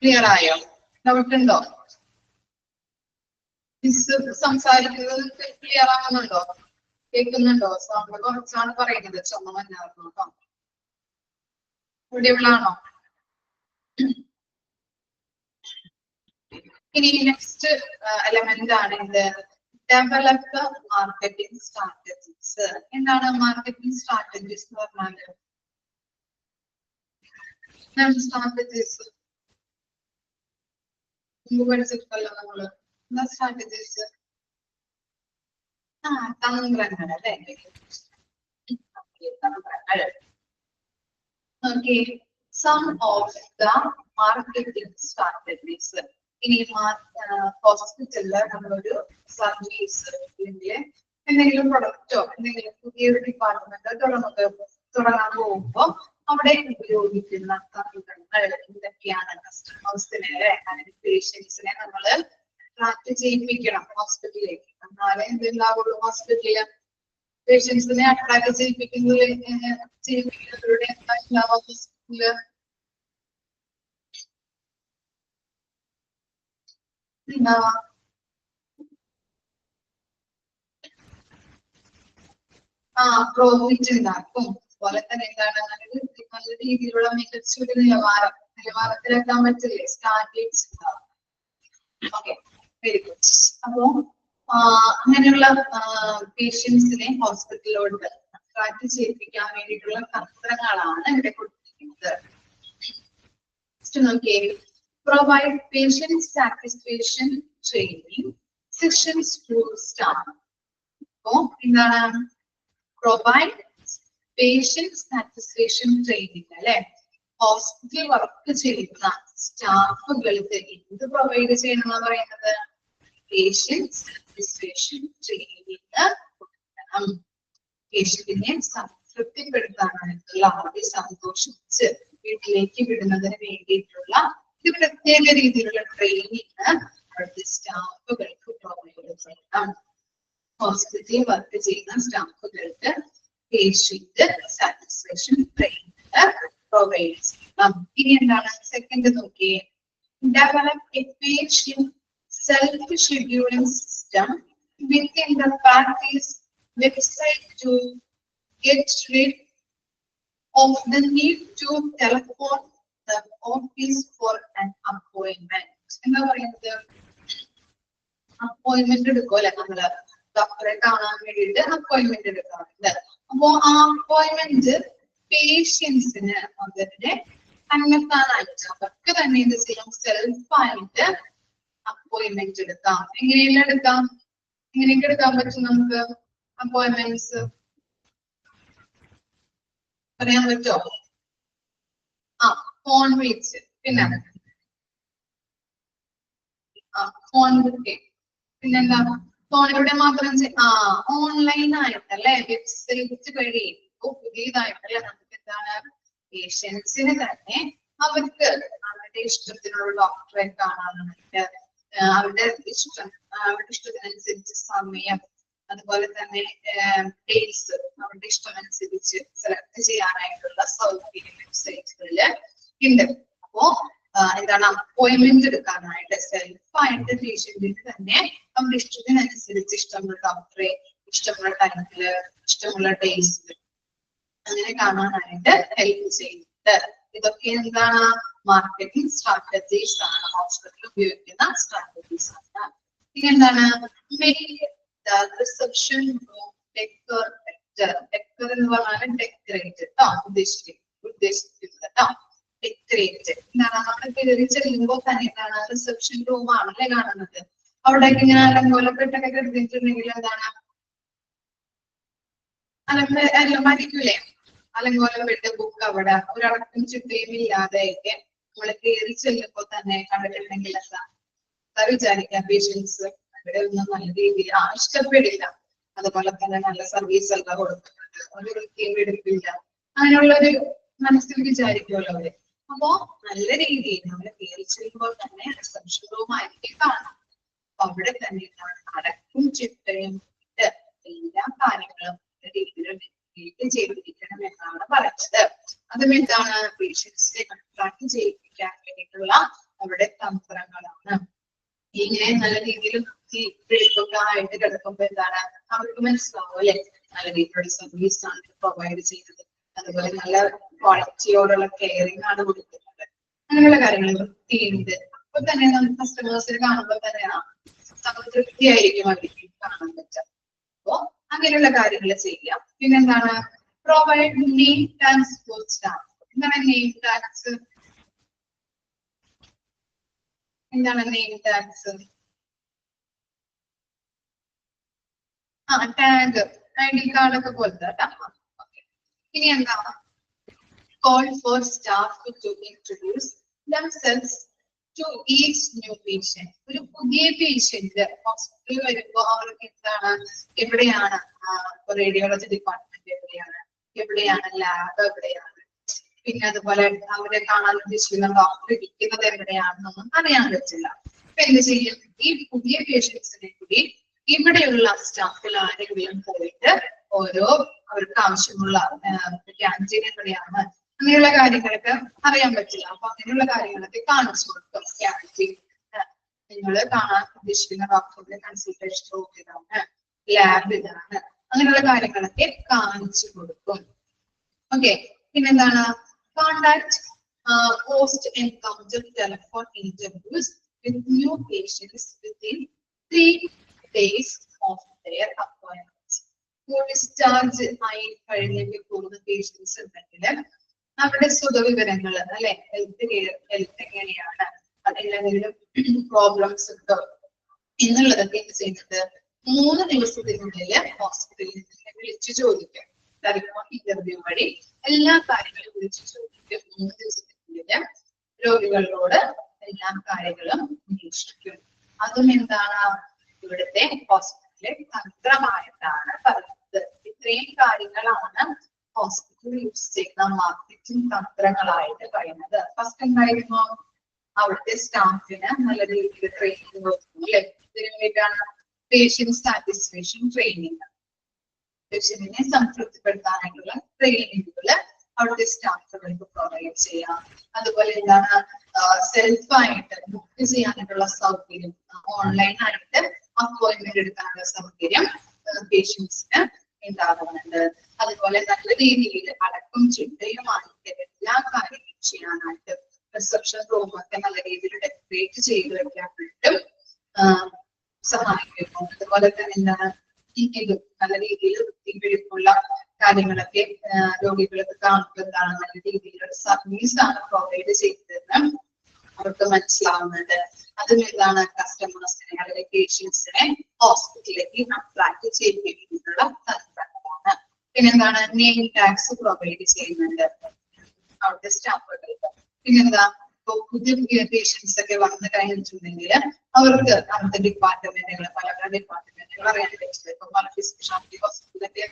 ക്ലിയർ ആയോ? ഡൗട്ട് ഉണ്ടോ? സംസാരിക്കുന്നത് ക്ലിയർ ആവുന്നുണ്ടോ? കേൾക്കുന്നുണ്ടോ? സൗണ്ട് കുറച്ചാണ് പറയുന്നത്. ചുമ മഞ്ഞായിരുന്നു കേട്ടോ. ഓഡിയബിളാണോ? ഇനി നെക്സ്റ്റ് എലമെന്റ് ആണ് ഇത് ഡെവലപ്പ് മാർക്കറ്റിംഗ് സ്ട്രാറ്റജീസ്. എന്താണ് മാർക്കറ്റിംഗ് സ്ട്രാറ്റജീസ് എന്ന് പറഞ്ഞാല്? സ്ട്രാറ്റജീസ് മുമ്പ് പഠിച്ചിട്ടുണ്ടല്ലോ നമ്മള്. എന്താ സ്ട്രാറ്റജീസ്? തന്ത്രങ്ങൾ അല്ലെ. തന്ത്രങ്ങൾ. Okay, some of the marketing strategies. ഇനി ഹോസ്പിറ്റലില് നമ്മളൊരു സർവീസ് അല്ലെങ്കിൽ എന്തെങ്കിലും പ്രൊഡക്റ്റോ എന്തെങ്കിലും പുതിയൊരു ഡിപ്പാർട്ട്മെന്റോ തുടങ്ങാൻ പോകുമ്പോ അവിടെ ഉപയോഗിക്കുന്ന തന്ത്രങ്ങൾ എന്തൊക്കെയാണ്? കസ്റ്റമേഴ്സിനെ അല്ലെങ്കിൽ പേഷ്യൻസിനെ നമ്മള് അട്രാക്ട് ചെയ്യിപ്പിക്കണം ഹോസ്പിറ്റലിലേക്ക്. എന്നാലേ എന്തുണ്ടാവുള്ളൂ? ഹോസ്പിറ്റലില് പേഷ്യൻസിനെ അട്രാക്ട് ചെയ്യിപ്പിക്കുന്നതിലൂടെ എന്താ ഉണ്ടാവുക? ഹോസ്പിറ്റലില് ഉണ്ടാവാം പ്രോഫിറ്റ് ഉണ്ടാക്കും. അതുപോലെ തന്നെ എന്താണ് നല്ല രീതിയിലുള്ള മികച്ചൊരു നിലവാരത്തിലെത്താൻ പറ്റില്ലേ? സ്റ്റാൻഡേർഡ്സ് ഉണ്ടാവും. Okay, very good. അപ്പോ അങ്ങനെയുള്ള പേഷ്യൻസിനെ ഹോസ്പിറ്റലിലോട്ട് അട്രാക്ട് ചെയ്യിപ്പിക്കാൻ വേണ്ടിയിട്ടുള്ള തന്ത്രങ്ങളാണ് ഇവിടെ കൊടുത്തിരിക്കുന്നത്. നോക്കിയേ, provide patient satisfaction training sessions to staff. അപ്പോ എന്താണ്? provide patient satisfaction training അല്ലെ. ഹോസ്പിറ്റൽ വർക്ക് ചെയ്യുന്ന സ്റ്റാഫുകൾക്ക് എന്ത് പ്രൊവൈഡ് ചെയ്യണം എന്ന് പറയുന്നത്? patient satisfaction training കൊടുക്കണം. പേഷ്യന്റിനെ സംതൃപ്തിപ്പെടുത്താനായിട്ടുള്ള, അവരെ സന്തോഷിച്ച് വീട്ടിലേക്ക് വിടുന്നതിന് വേണ്ടിയിട്ടുള്ള ഒരു പ്രത്യേക രീതിയിലുള്ള ട്രെയിനിങ് അവിടുത്തെ സ്റ്റാഫുകൾക്ക് പ്രൊവൈഡ് ചെയ്യണം. ഹോസ്പിറ്റലിൽ വർക്ക് ചെയ്യുന്ന സ്റ്റാഫുകൾക്ക് പേഷ്യന്റ് സാറ്റിസ്ഫാക്ഷൻ ട്രെയിനിങ് പ്രൊവൈഡ് ചെയ്യണം. ഇനി എന്താണ് സെക്കൻഡ് നോക്കിയേ, develop A patient self scheduling system within the practice website to get rid of the need to telephone the office for an appointment. എന്താ പറയുന്നത്? അപ്പോയിന്റ്മെന്റ് എടുക്കുമല്ലേ നമ്മള് ഡോക്ടറെ കാണാൻ വേണ്ടിയിട്ട് അപ്പോയിന്റ്മെന്റ് എടുക്കാറുണ്ട്. അപ്പോ ആ അപ്പോയിന്റ്മെന്റ് പേഷ്യൻസിന് അവരുടെ തന്നെത്താനായിട്ട് അവർക്ക് തന്നെ ഇത് ചെയ്യാം, സെൽഫായിട്ട് അപ്പോയിന്റ്മെന്റ് എടുക്കാം. എങ്ങനെയെല്ലാം എടുക്കാം? എങ്ങനെയൊക്കെ എടുക്കാൻ പറ്റും നമുക്ക് അപ്പോയിന്റ്മെന്റ്സ്? പറയാൻ പറ്റുമോ? ഫോൺ വിളിച്ച്, പിന്നെ ഫോൺ ബുക്കിംഗ്, പിന്നെന്താ ഫോണിലൂടെ മാത്രം ഓൺലൈൻ ആയിട്ടല്ലേ, വെബ്സൈറ്റ് വഴി പുതിയതായിട്ടല്ലേ നമുക്ക് എന്താണ് പേഷ്യൻസിന് തന്നെ അവർക്ക് അവരുടെ ഇഷ്ടത്തിനുള്ള ഡോക്ടറെ കാണാനായിട്ട് അവരുടെ ഇഷ്ടത്തിനനുസരിച്ച് സമയം, അതുപോലെ തന്നെ ഡേറ്റ്സ് അവരുടെ ഇഷ്ടമനുസരിച്ച് സെലക്ട് ചെയ്യാനായിട്ടുള്ള സൗകര്യം വെബ്സൈറ്റുകളില് ഉണ്ട്. അപ്പോ എന്താണ് അപ്പോയിന്റ്മെന്റ് എടുക്കാനായിട്ട് സെൽഫായിട്ട് പേഷ്യന്റിന് തന്നെ അവരുടെ ഇഷ്ടത്തിനനുസരിച്ച് ഇഷ്ടമുള്ള ഡോക്ടറെ ഇഷ്ടമുള്ള ടൈമില് ഇഷ്ടമുള്ള ഡേയ്സിൽ അങ്ങനെ കാണാനായിട്ട് ഹെൽപ്പ് ചെയ്യുന്നുണ്ട്. ഇതൊക്കെ എന്താണ്? മാർക്കറ്റിംഗ് സ്ട്രാറ്റജീസ് ആണ്, ഹോസ്പിറ്റലിൽ ഉപയോഗിക്കുന്ന സ്ട്രാറ്റജീസ് ആണ്. പിന്നെ എന്താണ്? റിസപ്ഷൻ റൂം ഡെക്കർ എന്ന് പറഞ്ഞാൽ ഡെക്കറേറ്റ് കേട്ടോ, ഉദ്ദേശിക്കുന്നത് കേട്ടോ. ഡെക്കറേറ്റ് എന്താണ്? നമ്മൾ കയറി ചെല്ലുമ്പോൾ തന്നെ എന്താണ് റിസപ്ഷൻ റൂം ആണല്ലേ കാണുന്നത്. അവിടേക്ക് ഇങ്ങനെ അലങ്കോലപ്പെട്ടൊക്കെ കരുതിയിട്ടുണ്ടെങ്കിൽ എന്താണ് അലങ്കരിക്കൂലേ? അലങ്കോലപ്പെട്ട ബുക്ക് അവിടെ ഒരടക്കം ചിട്ടയും ഇല്ലാതെയൊക്കെ നമ്മള് കയറി ചെല്ലുമ്പോൾ തന്നെ കണ്ടിട്ടുണ്ടെങ്കിൽ എന്താ വിചാരിക്കാം? പേഷ്യൻസ് അവിടെ ഒന്നും നല്ല രീതിയിൽ ഇഷ്ടപ്പെടില്ല. അതുപോലെ തന്നെ നല്ല സർവീസ് എല്ലാം കൊടുക്കുന്നുണ്ട്, ഒരു വൃത്തിയും എടുക്കില്ല, അങ്ങനെയുള്ളൊരു മനസ്സിൽ വിചാരിക്കുമല്ലോ അവര്. അപ്പോ നല്ല രീതിയിൽ നമ്മള് കയറി ചെല്ലുമ്പോൾ തന്നെ റിസപ്ഷൻ റൂം ആയിരിക്കും കാണാം. അപ്പൊ അവിടെ തന്നെ അടക്കും ചിട്ടയും എല്ലാ കാര്യങ്ങളും രീതിയിൽ ചെയ്തിരിക്കണം എന്നാണ് പറയുന്നത്. അതും എന്താണ്? പേഷ്യൻസിനെ അട്രാക്ട് ചെയ്യിപ്പിക്കാൻ വേണ്ടിയിട്ടുള്ള അവരുടെ തന്ത്രങ്ങളാണ്. ഇങ്ങനെ നല്ല രീതിയിൽ വെളുപ്പൊക്കെ ആയിട്ട് കിടക്കുമ്പോ എന്താണ് അവർക്ക് മനസ്സിലാവും അല്ലെ, നല്ല രീതിയിലുള്ള സർവീസ് ആണ് പ്രൊവൈഡ് ചെയ്യുന്നത്, അതുപോലെ നല്ല ക്വാളിറ്റിയോടുള്ള കെയറിംഗ് ആണ് കൊടുക്കുന്നത്, അങ്ങനെയുള്ള കാര്യങ്ങൾ വൃത്തിയുണ്ട്. അപ്പൊ തന്നെ നമുക്ക് കസ്റ്റമേഴ്സിന് കാണുമ്പോൾ തന്നെ തൃപ്തിയായിരിക്കും അവർക്ക് കാണാൻ പറ്റുക. അപ്പോ അങ്ങനെയുള്ള കാര്യങ്ങൾ ചെയ്യാം. പിന്നെന്താണ്? Provide name tags for staff. എന്താണ് നെയിം ടാഗ്സ്? എന്താണ് name tags? Tag ID card ഒക്കെ പോലത്തെ കേട്ടോ. ഇനി എന്താണ്? Call for staff to introduce themselves to each new patient. ഒരു പുതിയ പേഷ്യന്റ് ഹോസ്പിറ്റലിൽ വരുമ്പോൾ അവർക്ക് എന്താണ്, എവിടെയാണ് റേഡിയോളജി ഡിപ്പാർട്ട്മെന്റ്, എവിടെയാണ് ലാബ്, എവിടെയാണ്, പിന്നെ അതുപോലെ അവരെ കാണാൻ ഉദ്ദേശിക്കുന്ന ഡോക്ടർ ഇരിക്കുന്നത് എവിടെയാണെന്നൊന്നും അറിയാൻ പറ്റില്ല. അപ്പൊ എന്ത് ചെയ്യും? ഈ പുതിയ പേഷ്യൻസിനെ കൂടി ഇവിടെയുള്ള സ്റ്റാഫിൽ ആരെങ്കിലും പോയിട്ട് ഓരോ അവർക്ക് ആവശ്യമുള്ള ക്യാൻറ്റീൻ എവിടെയാണ് അങ്ങനെയുള്ള കാര്യങ്ങളൊക്കെ അറിയാൻ പറ്റില്ല. അപ്പൊ അങ്ങനെയുള്ള കാര്യങ്ങളൊക്കെ കാണിച്ചു കൊടുക്കും. ക്യാൻറ്റീൻ, നിങ്ങൾ കാണാൻ ഉദ്ദേശിക്കുന്ന ഡോക്ടറുടെ കൺസൾട്ടേഷൻ റൂം ഇതാണ്, ലാബ് ഇതാണ്, അങ്ങനെയുള്ള കാര്യങ്ങളൊക്കെ കാണിച്ചു കൊടുക്കും. ഓക്കെ. പിന്നെന്താണ്? Contact post encounter telephone interviews with new patients within 3 days of their appointments. Discharge ആയി കഴിഞ്ഞിട്ട് പോകുന്ന പേഷ്യൻസ് ഉണ്ടെങ്കിൽ അവരുടെ സുഖവിവരങ്ങൾ, അല്ലെ, ഹെൽത്ത് എങ്ങനെയാണ്, അതിലെന്തെങ്കിലും പ്രോബ്ലംസ് ഉണ്ടോ എന്നുള്ളതൊക്കെ എന്ത് ചെയ്യുന്നത് 3 ദിവസത്തിനുള്ളിൽ ഹോസ്പിറ്റലിൽ നിന്ന് വിളിച്ചു ചോദിക്കും. ടെലിഫോൺ ഇന്റർവ്യൂ വഴി എല്ലാ കാര്യങ്ങളും വിളിച്ചു ചോദിക്കും. 3 ദിവസത്തിനുള്ളിൽ രോഗികളോട് എല്ലാ കാര്യങ്ങളും അന്വേഷിക്കും. അതും എന്താണ് ഇവിടുത്തെ ഹോസ്പിറ്റലിലെ തന്ത്രമായിട്ടാണ് പറയുന്നത്. ഇത്രയും കാര്യങ്ങളാണ് ഹോസ്പിറ്റൽ യൂസ് ചെയ്യുന്ന മാർക്കറ്റിംഗ് തന്ത്രങ്ങളായിട്ട് പറയുന്നത്. ഫസ്റ്റ് എന്തായിരുന്നു? അവിടുത്തെ സ്റ്റാഫിന് നല്ല രീതിയിൽ ട്രെയിനിങ് കൊടുക്കുന്നു. ഇതിനു വേണ്ടിയിട്ടാണ് പേഷ്യന്റ് സാറ്റിസ്ഫാക്ഷൻ ട്രെയിനിങ്. പേഷ്യന്റിനെ സംതൃപ്തിപ്പെടുത്താനായിട്ടുള്ള ട്രെയിനിങ്ങുകൾ അവിടുത്തെ സ്റ്റാഫുകൾക്ക് പ്രൊവൈഡ് ചെയ്യാം. അതുപോലെ എന്താണ്, സെൽഫായിട്ട് ബുക്ക് ചെയ്യാനായിട്ടുള്ള സൗകര്യം, ഓൺലൈനായിട്ട് അപ്പോയിന്റ്മെന്റ് എടുക്കാനുള്ള സൗകര്യം പേഷ്യൻസിന് ഉണ്ടാകുന്നുണ്ട്. അതുപോലെ നല്ല രീതിയിൽ അടക്കം ചിട്ടയുമായിട്ട് എല്ലാ കാര്യങ്ങളും ചെയ്യാനായിട്ട് റിസപ്ഷൻ റൂമൊക്കെ നല്ല രീതിയിൽ ഡെക്കറേറ്റ് ചെയ്ത് വെക്കാനായിട്ടും സഹായിക്കുന്നു. അതുപോലെ തന്നെ എന്താണ്, ഇത് നല്ല രീതിയിൽ വൃത്തിപിടിപ്പുള്ള കാര്യങ്ങളൊക്കെ രോഗികൾക്ക് കാണുമ്പോൾ എന്താണ് നല്ല രീതിയിലുള്ള സർവീസ് ആണ് പ്രൊവൈഡ് ചെയ്തതെന്ന് അവർക്ക് മനസ്സിലാവുന്നുണ്ട്. അതും എന്താണ്, കസ്റ്റമേഴ്സിനെ അല്ലെങ്കിൽ പേഷ്യൻസിനെ ഹോസ്പിറ്റലിലേക്ക് അട്രാക്ട് ചെയ്യുന്നതിനുള്ള തന്ത്രങ്ങളാണ്. പിന്നെന്താണ്, നെയിം ടാഗ്സ് പ്രൊവൈഡ് ചെയ്യുന്നുണ്ട് അവിടുത്തെ സ്റ്റാഫുകൾക്ക്. പിന്നെന്താ, ഇപ്പൊ പുതിയ പേഷ്യൻസ് ഒക്കെ വന്നു കഴിഞ്ഞിട്ടുണ്ടെങ്കിൽ അവർക്ക് അവിടുത്തെ ഡിപ്പാർട്ട്മെന്റുകൾ, പല ഡിപ്പാർട്ട്മെന്റുകൾ അറിയാൻ പറ്റില്ല. ഇപ്പൊ പല സ്പെഷ്യാലിറ്റി ഹോസ്പിറ്റലൊക്കെ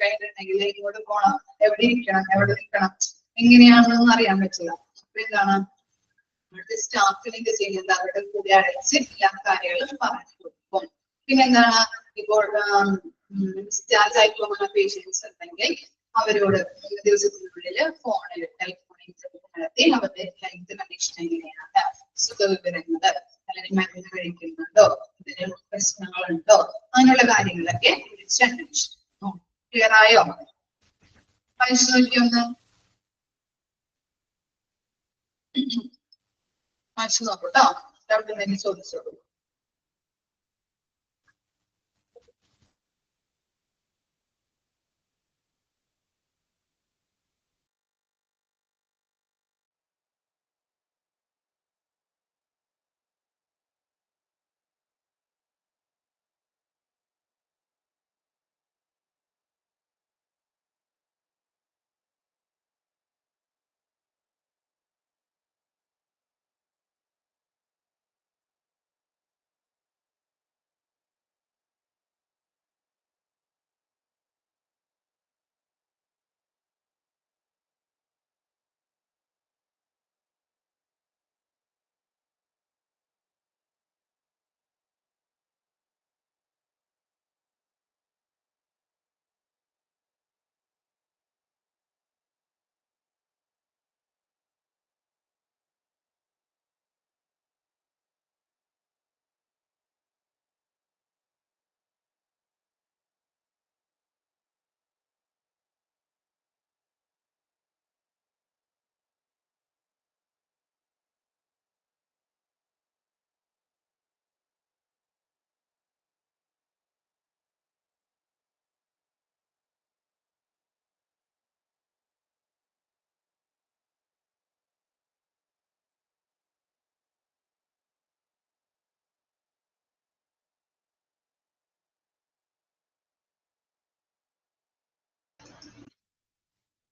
കഴിഞ്ഞിട്ടുണ്ടെങ്കിൽ ഇങ്ങോട്ട് പോകണം, എവിടെ ഇരിക്കണം, എവിടെ നിൽക്കണം, എങ്ങനെയാണെന്നൊന്നും അറിയാൻ പറ്റില്ല. അപ്പൊ എന്താണ്, ഇവിടുത്തെ സ്റ്റാഫിനൊക്കെ ചെയ്യുന്നത് അവരുടെ കൂടെ അടച്ച് എല്ലാ കാര്യങ്ങളും പറഞ്ഞു കൊടുക്കും. പിന്നെന്താണ്, ഇപ്പോൾ ഡിസ്ചാർജ് ആയി പോകുന്ന പേഷ്യൻസ് ഉണ്ടെങ്കിൽ അവരോട് 3 ദിവസത്തിനുള്ളിൽ ഫോണിൽ ടെലിഫോൺ ഇന്റർവ്യൂ നടത്തി അവരുടെ ഹെൽത്ത് കണ്ടീഷൻ എങ്ങനെയാണ്, സുഖവിവരങ്ങൾ, അല്ലെങ്കിൽ മരുന്ന് കഴിക്കുന്നുണ്ടോ, ഇതിന് പ്രശ്നങ്ങളുണ്ടോ, അങ്ങനെയുള്ള കാര്യങ്ങളൊക്കെ വിളിച്ച് അന്വേഷിക്കുന്നു. ക്ലിയർ ആയോ? വായിച്ചു നോക്കിയൊന്ന്, വായിച്ചു നോക്കൂട്ടോ. ഡൗട്ട് ഉണ്ടെങ്കിൽ ചോദിച്ചോളൂ.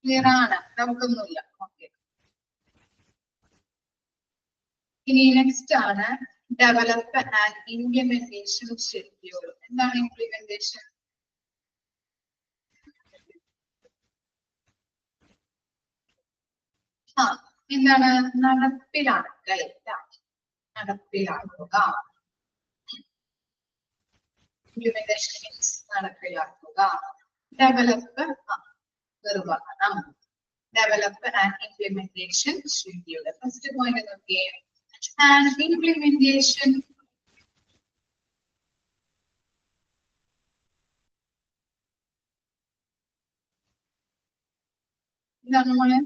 ക്ലിയർ ആണ്, നമുക്കൊന്നുമില്ല. ഓക്കെ, ഇനി നെക്സ്റ്റ് ആണ് ഡെവലപ്പ് ആൻഡ് ഇംപ്ലിമെന്റേഷൻ ഷെഡ്യൂൾ. എന്താണ് ഇംപ്ലിമെന്റേഷൻ? എന്താണ്? നടപ്പിലാക്കൽ. നടപ്പിലാക്കുക. ഇംപ്ലിമെന്റേഷൻ മീൻസ് നടപ്പിലാക്കുക. ഡെവലപ്പ് നിർവഹണം. Develop and implementation schedule. First point നോക്കിയേ, ആൻഡ് ഇംപ്ലിമെന്റേഷൻ എന്താണ് മോളെ?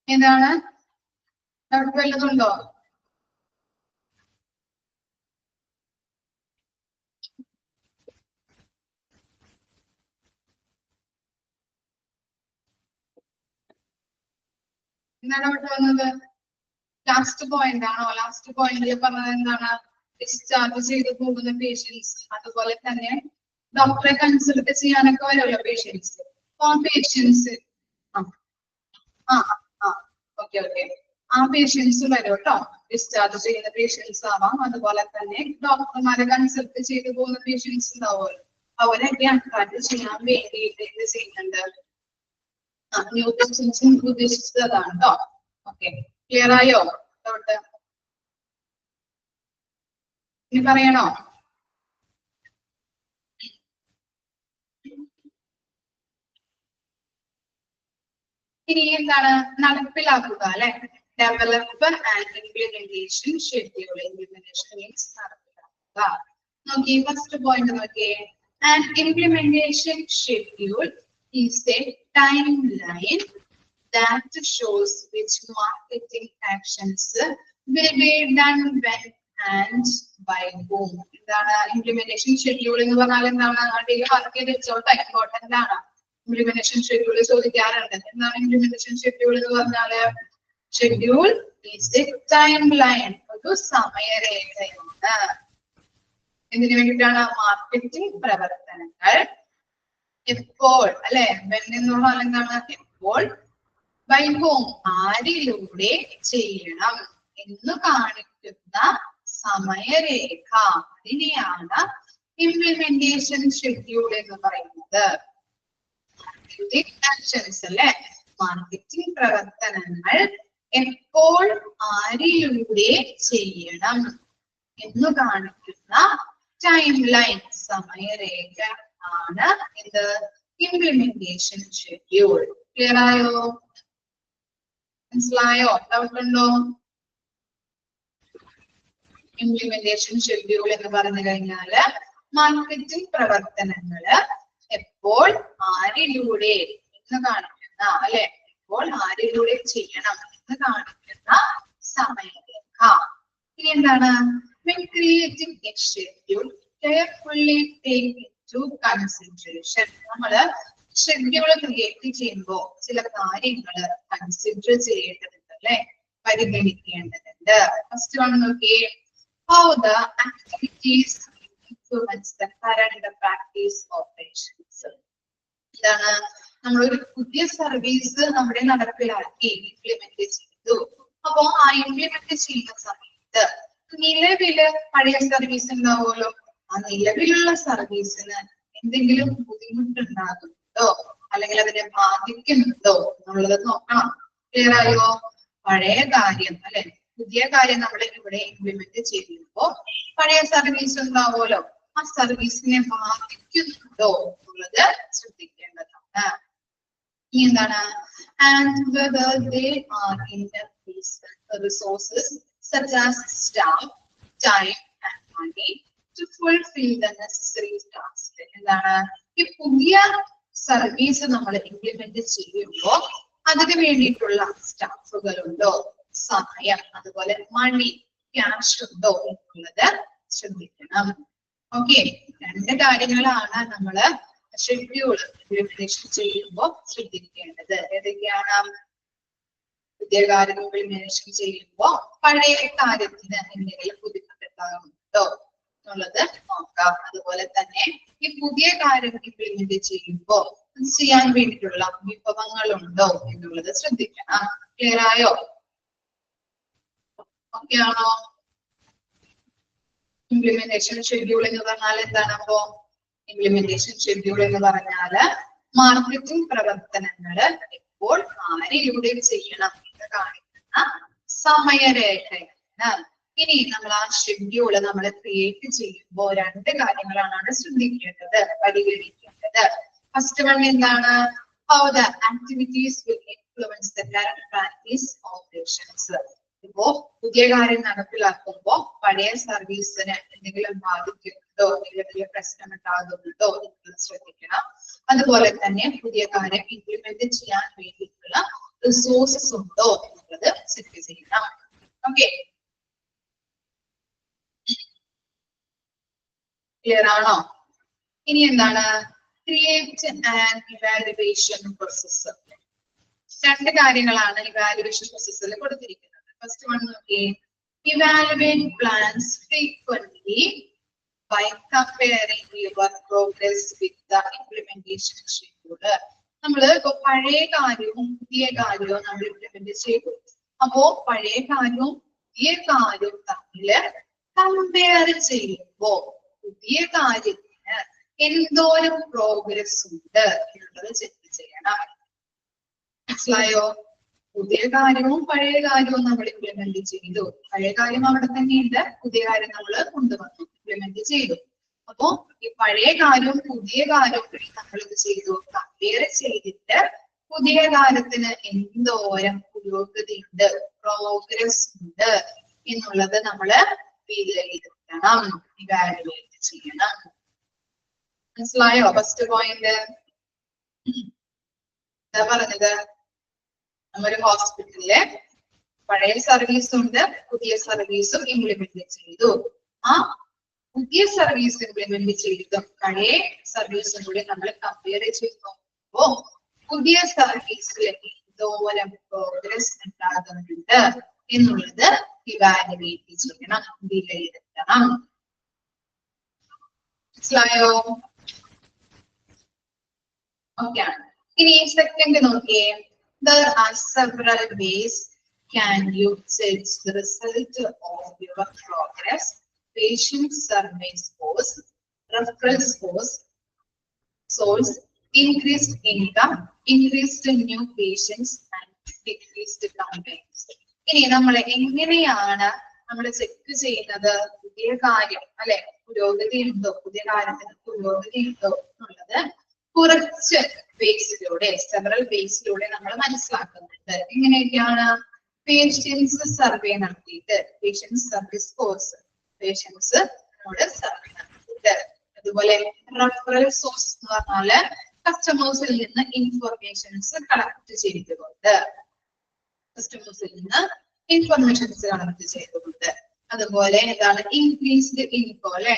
എന്താണ്? ഡൗട്ട് വല്ലതുണ്ടോ? എന്താണ് ഡൗട്ട് വന്നത്? ലാസ്റ്റ് പോയിന്റ് ആണോ? ലാസ്റ്റ് പോയിന്റിൽ പറഞ്ഞത് എന്താണ്? ഡിസ്ചാർജ് ചെയ്ത് പോകുന്ന പേഷ്യൻസ്, അതുപോലെ തന്നെ ഡോക്ടറെ കൺസൾട്ട് ചെയ്യാനൊക്കെ വരുമല്ലോ പേഷ്യൻസ്. ആ പേഷ്യൻസ് ഓക്കെ ആ പേഷ്യൻസ് വരും കേട്ടോ. ഡിസ്ചാർജ് ചെയ്യുന്ന പേഷ്യൻസ് ആവാം, അതുപോലെ തന്നെ ഡോക്ടർമാരെ കൺസൾട്ട് ചെയ്ത് പോകുന്ന പേഷ്യൻസ് ഉണ്ടാവുമല്ലോ. അവരൊക്കെ അട്രാക്ട് ചെയ്യാൻ വേണ്ടിയിട്ട് എന്ത് ചെയ്യുന്നുണ്ട്? ന്യൂ പേഷ്യൻസ് ഉദ്ദേശിച്ചതാണ് കേട്ടോ. ഓക്കെ, ക്ലിയർ ആയോ ഡൗട്ട്? ഇനി പറയണോ? ഇനി എന്താണ്? നടപ്പിലാക്കുക അല്ലെ. Develop and implementation schedule. Implementation means നടപ്പിലാക്കുക. നോക്കിയേ, ഫസ്റ്റ് പോയിന്റ് നോക്കിയേ, and implementation schedule is a timeline that shows which marketing actions will be done when and by whom. എന്താണ് ഇംപ്ലിമെന്റേഷൻ ഷെഡ്യൂൾ എന്ന് പറഞ്ഞാൽ? എന്താണ്? അടിയിൽ വർക്ക് ചെയ്ത് വെച്ചോട്ടെ, ഇമ്പോർട്ടന്റ് ആണ്. ഇംപ്ലിമെന്റേഷൻ ഷെഡ്യൂൾ ചോദിക്കാറുണ്ട്. എന്താണ് ഇംപ്ലിമെന്റേഷൻ ഷെഡ്യൂൾ എന്ന് പറഞ്ഞാല്? Schedule is A time line, ഒരു സമയരേഖയാണ്. എന്തിനു വേണ്ടിയിട്ടാണ്? മാർക്കറ്റിംഗ് പ്രവർത്തനങ്ങൾ എപ്പോൾ അല്ലെ, എന്നുള്ള എന്താണ്? എപ്പോൾ, ബൈ ഹോം, ആരിലൂടെ ചെയ്യണം എന്ന് കാണിക്കുന്ന സമയരേഖ, അതിനെയാണ് ഇംപ്ലിമെന്റേഷൻ ഷെഡ്യൂൾ എന്ന് പറയുന്നത്. ആക്ഷൻസ് അല്ലെ, മാർക്കറ്റിംഗ് പ്രവർത്തനങ്ങൾ എപ്പോൾ ആരിലൂടെ ചെയ്യണം എന്ന് കാണിക്കുന്ന ടൈം ലൈൻ, സമയരേഖ ആണ് ഇത് ഇംപ്ലിമെന്റേഷൻ ഷെഡ്യൂൾ. ക്ലിയർ ആയോ? മനസ്സിലായോ? ഡൗട്ട് ഉണ്ടോ? ഇംപ്ലിമെന്റേഷൻ ഷെഡ്യൂൾ എന്ന് പറഞ്ഞു കഴിഞ്ഞാല് മാർക്കറ്റിംഗ് പ്രവർത്തനങ്ങള് എപ്പോൾ ആരിലൂടെ എന്ന് കാണിക്കുന്ന അല്ലെ, എപ്പോൾ ആരിലൂടെ ചെയ്യണം എന്ന് കാണിക്കുന്ന സമയരേഖ. ഇനി എന്താണ്? When creating a schedule, carefully take into consideration. നമ്മള് ഷെഡ്യൂൾ ക്രിയേറ്റ് ചെയ്യുമ്പോൾ ചില കാര്യങ്ങൾ കൺസിഡർ ചെയ്യേണ്ടതുണ്ട് അല്ലെ, പരിഗണിക്കേണ്ടതുണ്ട്. ഫസ്റ്റ് വൺ നോക്കിയേ, how the activities influence the current practice operations. എന്താണ്? നമ്മളൊരു പുതിയ സർവീസ് നമ്മുടെ നടപ്പിലാക്കി, ഇംപ്ലിമെന്റ് ചെയ്തു. അപ്പോ ആ ഇംപ്ലിമെന്റ് ചെയ്യുന്ന സമയത്ത് നിലവില് പഴയ സർവീസ് ഉണ്ടാവുമല്ലോ, ആ നിലവിലുള്ള സർവീസിന് എന്തെങ്കിലും ബുദ്ധിമുട്ടുണ്ടാകുന്നുണ്ടോ അല്ലെങ്കിൽ അതിനെ ബാധിക്കുന്നുണ്ടോ എന്നുള്ളത് നോക്കണം. ക്ലിയർ ആയോ? പഴയ കാര്യം അല്ലെ, പുതിയ കാര്യം നമ്മൾ ഇവിടെ ഇംപ്ലിമെന്റ് ചെയ്യുമ്പോൾ പഴയ സർവീസ് ഉണ്ടാവുമല്ലോ, ആ സർവീസിനെ ബാധിക്കുന്നുണ്ടോ എന്നുള്ളത് ശ്രദ്ധിക്കേണ്ടതാണ്. ഇനി എന്താണ്? And whether they are enough resources such as staff, time and money to fulfill the necessary tasks. എന്താണ്? ഈ പുതിയ സർവീസ് നമ്മൾ ഇംപ്ലിമെന്റ് ചെയ്യുമ്പോൾ അതിന് വേണ്ടിയിട്ടുള്ള സ്റ്റാഫുകളുണ്ടോ, സമയം, അതുപോലെ മണി, ക്യാഷ് ഉണ്ടോ എന്നുള്ളത് ശ്രദ്ധിക്കണം. ഓക്കെ, രണ്ട് കാര്യങ്ങളാണ് നമ്മള് ഷെഡ്യൂൾ ഇംപ്ലിമെന്റേഷൻ ചെയ്യുമ്പോൾ ശ്രദ്ധിക്കേണ്ടത്. ഏതൊക്കെയാണ്? പുതിയ കാര്യം ഇംപ്ലിമെന്റേഷൻ ചെയ്യുമ്പോൾ പഴയ കാര്യത്തിന് എന്തെങ്കിലും പുതുക്കുന്നുണ്ടോ എന്നുള്ളത് നോക്കാം. അതുപോലെ തന്നെ ഈ പുതിയ കാര്യം ഇംപ്ലിമെന്റ് ചെയ്യുമ്പോൾ അത് ചെയ്യാൻ വേണ്ടിയിട്ടുള്ള വിഭവങ്ങളുണ്ടോ എന്നുള്ളത് ശ്രദ്ധിക്കണം. ക്ലിയർ ആയോ? ഓക്കെ ആണോ? ഇംപ്ലിമെന്റേഷൻ ഷെഡ്യൂൾ എന്ന് പറഞ്ഞാൽ എന്താണ്? അപ്പോ ഇംപ്ലിമെന്റേഷൻ ഷെഡ്യൂൾ എന്ന് പറഞ്ഞാല് മാർക്കറ്റിംഗ് പ്രവർത്തനങ്ങള് ഇപ്പോൾ ആരിലൂടെ ചെയ്യണം എന്ന് കാണിക്കുന്ന സമയരേഖയാണ്. ഇനി നമ്മൾ ആ ഷെഡ്യൂള് നമ്മൾ ക്രിയേറ്റ് ചെയ്യുമ്പോൾ രണ്ട് കാര്യങ്ങളാണ് ശ്രദ്ധിക്കേണ്ടത്, പരിഗണിക്കേണ്ടത്. ഫസ്റ്റ് വൺ എന്താണ്? How the activities will influence the current practice operations. ഇപ്പോ പുതിയ കാര്യം നടപ്പിലാക്കുമ്പോൾ പഴയ സർവീസിന് എന്തെങ്കിലും ബാധിക്കുന്നുണ്ടോ, എന്തെങ്കിലും പ്രശ്നം ഉണ്ടാകുന്നുണ്ടോ എന്നുള്ളത് ശ്രദ്ധിക്കണം. അതുപോലെ തന്നെ പുതിയ കാര്യം ഇംപ്ലിമെന്റ് ചെയ്യാൻ വേണ്ടിയിട്ടുള്ള റിസോഴ്സസ് ഉണ്ടോ എന്നുള്ളത് ചെക്ക് ചെയ്യണം. ഓക്കെ, ക്ലിയർ ആണോ? ഇനി എന്താണ്? Create and evaluation process. രണ്ട് കാര്യങ്ങളാണ് ഇവാലുവേഷൻ പ്രോസസ്സിൽ കൊടുത്തിരിക്കുന്നത്. ഫസ്റ്റ് വൺ നോക്കിയേ, evaluate plans frequently by comparing your progress with the implementation schedule. നമ്മള് ഇപ്പൊ പഴയ കാര്യവും പുതിയ കാര്യവും നമ്മൾ ഇംപ്ലിമെന്റ് ചെയ്തു. അപ്പോ പഴയ കാര്യവും പുതിയ കാര്യവും തമ്മില് കമ്പയർ ചെയ്യുമ്പോ പുതിയ കാര്യത്തിന് എന്തോരം പ്രോഗ്രസ് ഉണ്ട് എന്നുള്ളത് ചെക്ക് ചെയ്യണം. മനസ്സിലായോ? പുതിയ കാര്യവും പഴയ കാര്യവും നമ്മൾ ഇംപ്ലിമെന്റ് ചെയ്തു. പഴയ കാര്യം അവിടെ തന്നെയുണ്ട്, പുതിയ കാര്യം നമ്മൾ കൊണ്ടുവന്നു, ഇംപ്ലിമെന്റ് ചെയ്തു. അപ്പോ ഈ പഴയ കാര്യവും പുതിയ കാര്യവും നമ്മൾ ഇത് ചെയ്തു, കമ്പയർ ചെയ്തിട്ട് പുതിയ കാര്യത്തിന് എന്തോരം പുരോഗതി ഉണ്ട്, പ്രോഗ്രസ് ഉണ്ട് എന്നുള്ളത് നമ്മള് വിലയിരുത്തണം, ഇവാലുവേറ്റ് ചെയ്യണം. മനസ്സിലായോ? ഫസ്റ്റ് പോയിന്റ് എന്താ പറഞ്ഞത്? നമ്മളൊരു ഹോസ്പിറ്റലില് പഴയ സർവീസ് ഉണ്ട്, പുതിയ സർവീസും ഇംപ്ലിമെന്റ് ചെയ്തു. ആ പുതിയ സർവീസ് ഇംപ്ലിമെന്റ് ചെയ്തും പഴയ സർവീസും കൂടി നമ്മൾ കമ്പയർ ചെയ്ത് നോക്കുമ്പോ പുതിയ സർവീസിൽ എന്തോരം പ്രോഗ്രസ് ഉണ്ടാകുന്നുണ്ട് എന്നുള്ളത് ഇവാലുവേറ്റ് ചെയ്യണം, വിലയിരുത്തണം. മനസ്സിലായോ? ഓക്കെ ആണ്. ഇനി സെക്കൻഡ് നോക്കിയേ, there are several ways can you judge the result of your progress. Patient survey scores, referral scores, increased income, increased new patients and decreased complaints. ഇനി നമ്മൾ എങ്ങനെയാണ് നമ്മൾ ചെക്ക് ചെയ്യുന്നത് പുതിയ കാര്യം അല്ലെ പുരോഗതി ഉണ്ടോ, പുതിയ കാര്യത്തിന് പുരോഗതി ഉണ്ടോ എന്നുള്ളത് കുറച്ച് ബേസിലൂടെ, സെവറൽ ബേസിലൂടെ നമ്മൾ മനസ്സിലാക്കുന്നുണ്ട്. എങ്ങനെയൊക്കെയാണ്? പേഷ്യൻസ് സർവേ നടത്തിയിട്ട്, patients survey scores, patients survey നടത്തിയിട്ട്, അതുപോലെ റഫറൽ സോഴ്സ് എന്ന് പറഞ്ഞാല് കസ്റ്റമേഴ്സിൽ നിന്ന് ഇൻഫർമേഷൻസ് കളക്ട് ചെയ്തുകൊണ്ട്, കസ്റ്റമേഴ്സിൽ നിന്ന് ഇൻഫർമേഷൻസ് കളക്ട് ചെയ്തുകൊണ്ട്, അതുപോലെ എന്താണ്? ഇൻക്രീസ്ഡ് ഇൻകം അല്ലെ,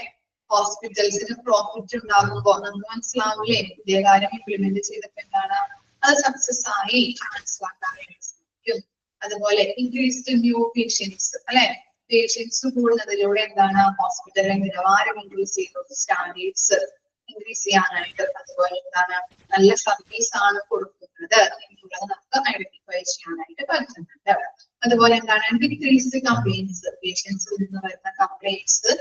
ഹോസ്പിറ്റൽസിന് പ്രോഫിറ്റ് ഉണ്ടാകുമ്പോ നമുക്ക് മനസ്സിലാവില്ലേ പുതിയ കാര്യം ഇംപ്ലിമെന്റ് ചെയ്തപ്പോ എന്താണ് അത് സക്സസ് ആയി മനസ്സിലാക്കാൻ വേണ്ടി സാധിക്കും. അതുപോലെ ഇൻക്രീസ്ഡ് ന്യൂ പേഷ്യൻസ് അല്ലെ, പേഷ്യൻസ് കൂടുന്നതിലൂടെ എന്താണ് ഹോസ്പിറ്റലിലെ നിലവാരം ഇൻക്രീസ് ചെയ്തു, സ്റ്റാൻഡേർഡ്സ് ഇൻക്രീസ് ചെയ്യാനായിട്ട്, അതുപോലെ എന്താണ് നല്ല സർവീസ് ആണ് കൊടുക്കുന്നത് എന്നുള്ളത് നമുക്ക് ഐഡന്റിഫൈ ചെയ്യാനായിട്ട് പറ്റുന്നുണ്ട്. അതുപോലെ എന്താണ് ഡിക്രീസ്ഡ് കംപ്ലൈന്റ്സ്, പേഷ്യൻസിൽ നിന്ന് വരുന്ന കംപ്ലൈന്റ്സ്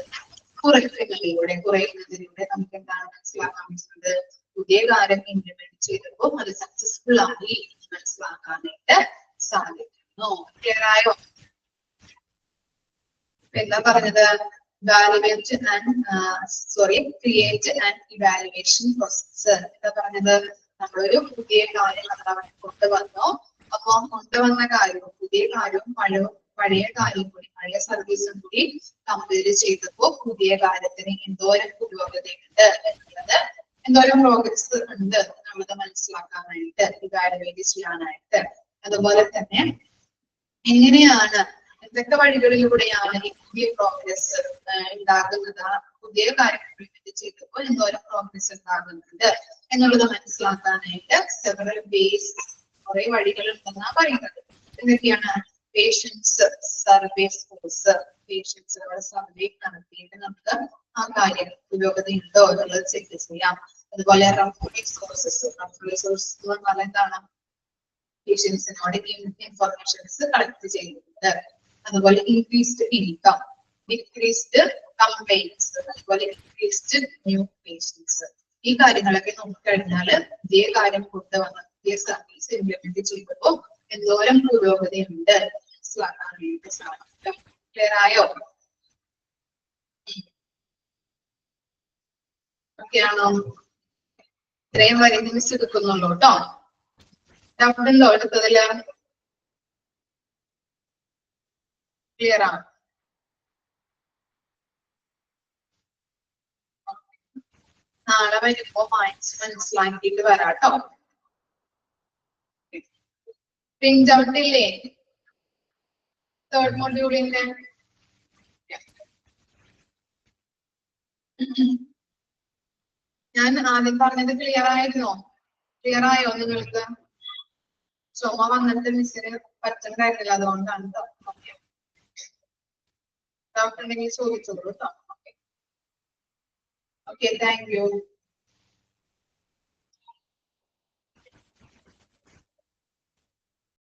കുറയുന്നതിലൂടെ നമുക്ക് എന്താണ് മനസ്സിലാക്കാൻ പറ്റുന്നത് പുതിയ കാര്യം ഇംപ്ലിമെന്റ് ചെയ്തപ്പോൾ അത് സക്സസ്ഫുൾ ആയി മനസ്സിലാക്കാനായിട്ട് സാധിക്കുന്നു. ക്ലിയർ ആയോ? എന്താ പറഞ്ഞത്? Create and evaluation process. എന്താ പറഞ്ഞത്? നമ്മളൊരു പുതിയ കാര്യം നമ്മൾ കൊണ്ടുവന്നു. അപ്പൊ കൊണ്ടുവന്ന കാര്യവും പുതിയ കാര്യവും പഴയ കാര്യം കൂടി, പഴയ സർവീസും കൂടി കമ്പയർ ചെയ്തപ്പോ പുതിയ കാര്യത്തിന് എന്തോരം പുരോഗതി ഉണ്ട് എന്നുള്ളത്, എന്തോരം പ്രോഗ്രസ് ഉണ്ട് എന്നുള്ളത് മനസ്സിലാക്കാനായിട്ട്, ഇവാലുവേറ്റ് ചെയ്യാനായിട്ട്, അതുപോലെ തന്നെ എങ്ങനെയാണ് എന്തൊക്കെ വഴികളിലൂടെയാണ് ഈ പുതിയ പ്രോഗ്രസ് ഉണ്ടാകുന്നത്, പുതിയ കാര്യം ഇംപ്ലിമെന്റ് ചെയ്തപ്പോൾ എന്തോരം പ്രോഗ്രസ് ഉണ്ടാകുന്നുണ്ട് എന്നുള്ളത് മനസ്സിലാക്കാനായിട്ട് സെവറൽ വേസ്, കുറെ വഴികൾ ഉണ്ടെന്നാ പറയുന്നത്. എന്തൊക്കെയാണ് പേഷ്യൻസ് സർവേ സ്കോർസ്, പേഷ്യൻസിനോട് സർവേ നടത്തിയിട്ട് നമുക്ക് ആ കാര്യം പുരോഗതി ഉണ്ടോ എന്നുള്ളത് ചെക്ക് ചെയ്യാം. അതുപോലെ റഫ് റിസോഴ്സസ്, റഫ് റിസോഴ്സസ് എന്ന് പറഞ്ഞാൽ എന്താണ്? പേഷ്യൻസിനോട് ഇൻഫർമേഷൻസ് കളക്ട് ചെയ്യുന്നുണ്ട്. അതുപോലെ ഇൻക്രീസ്ഡ് ഇൻകം, ഡിക്രീസ്ഡ് കംപ്ലൈൻസ്, അതുപോലെ ഇൻക്രീസ്ഡ് ന്യൂ പേഷ്യൻസ്. ഈ കാര്യങ്ങളൊക്കെ നോക്കിക്കഴിഞ്ഞാൽ ഇതേ കാര്യം കൊണ്ടുവന്ന് ഇതേ സർവീസ് ഇംപ്ലിമെന്റ് ചെയ്യുമ്പോൾ എന്തോരം പുരോഗതി ഉണ്ട് മനസ്സിലാക്കാൻ വേണ്ടി സാധിക്കും. ക്ലിയർ ആയോ? ഓക്കെ ആണോ? ഇത്രയും വരെ മിസ് എടുക്കുന്നുള്ളൂ കേട്ടോ. ഡൗട്ട് ഉണ്ടോ എടുത്തതില്? ക്ലിയർ ആണ്. നാളെ വരുമ്പോ മനസ്സിലാക്കിയിട്ട് വരാട്ടോ. പ്രിന്റ് ഔട്ട് ഇല്ലേ തേർഡ് മൊഡ്യൂളിന്റെ? ഞാൻ ആദ്യം പറഞ്ഞത് ക്ലിയർ ആയിരുന്നോ? ക്ലിയർ ആയോ നിങ്ങൾക്ക്? ചുമ വന്നിട്ട് മിസ്സിന് പറ്റുന്നുണ്ടായിരുന്നില്ല, അതുകൊണ്ടാണ് കേട്ടോ. ഡൗട്ട് ഉണ്ടെങ്കിൽ ചോദിച്ചോളൂ കേട്ടോ. Okay, thank you.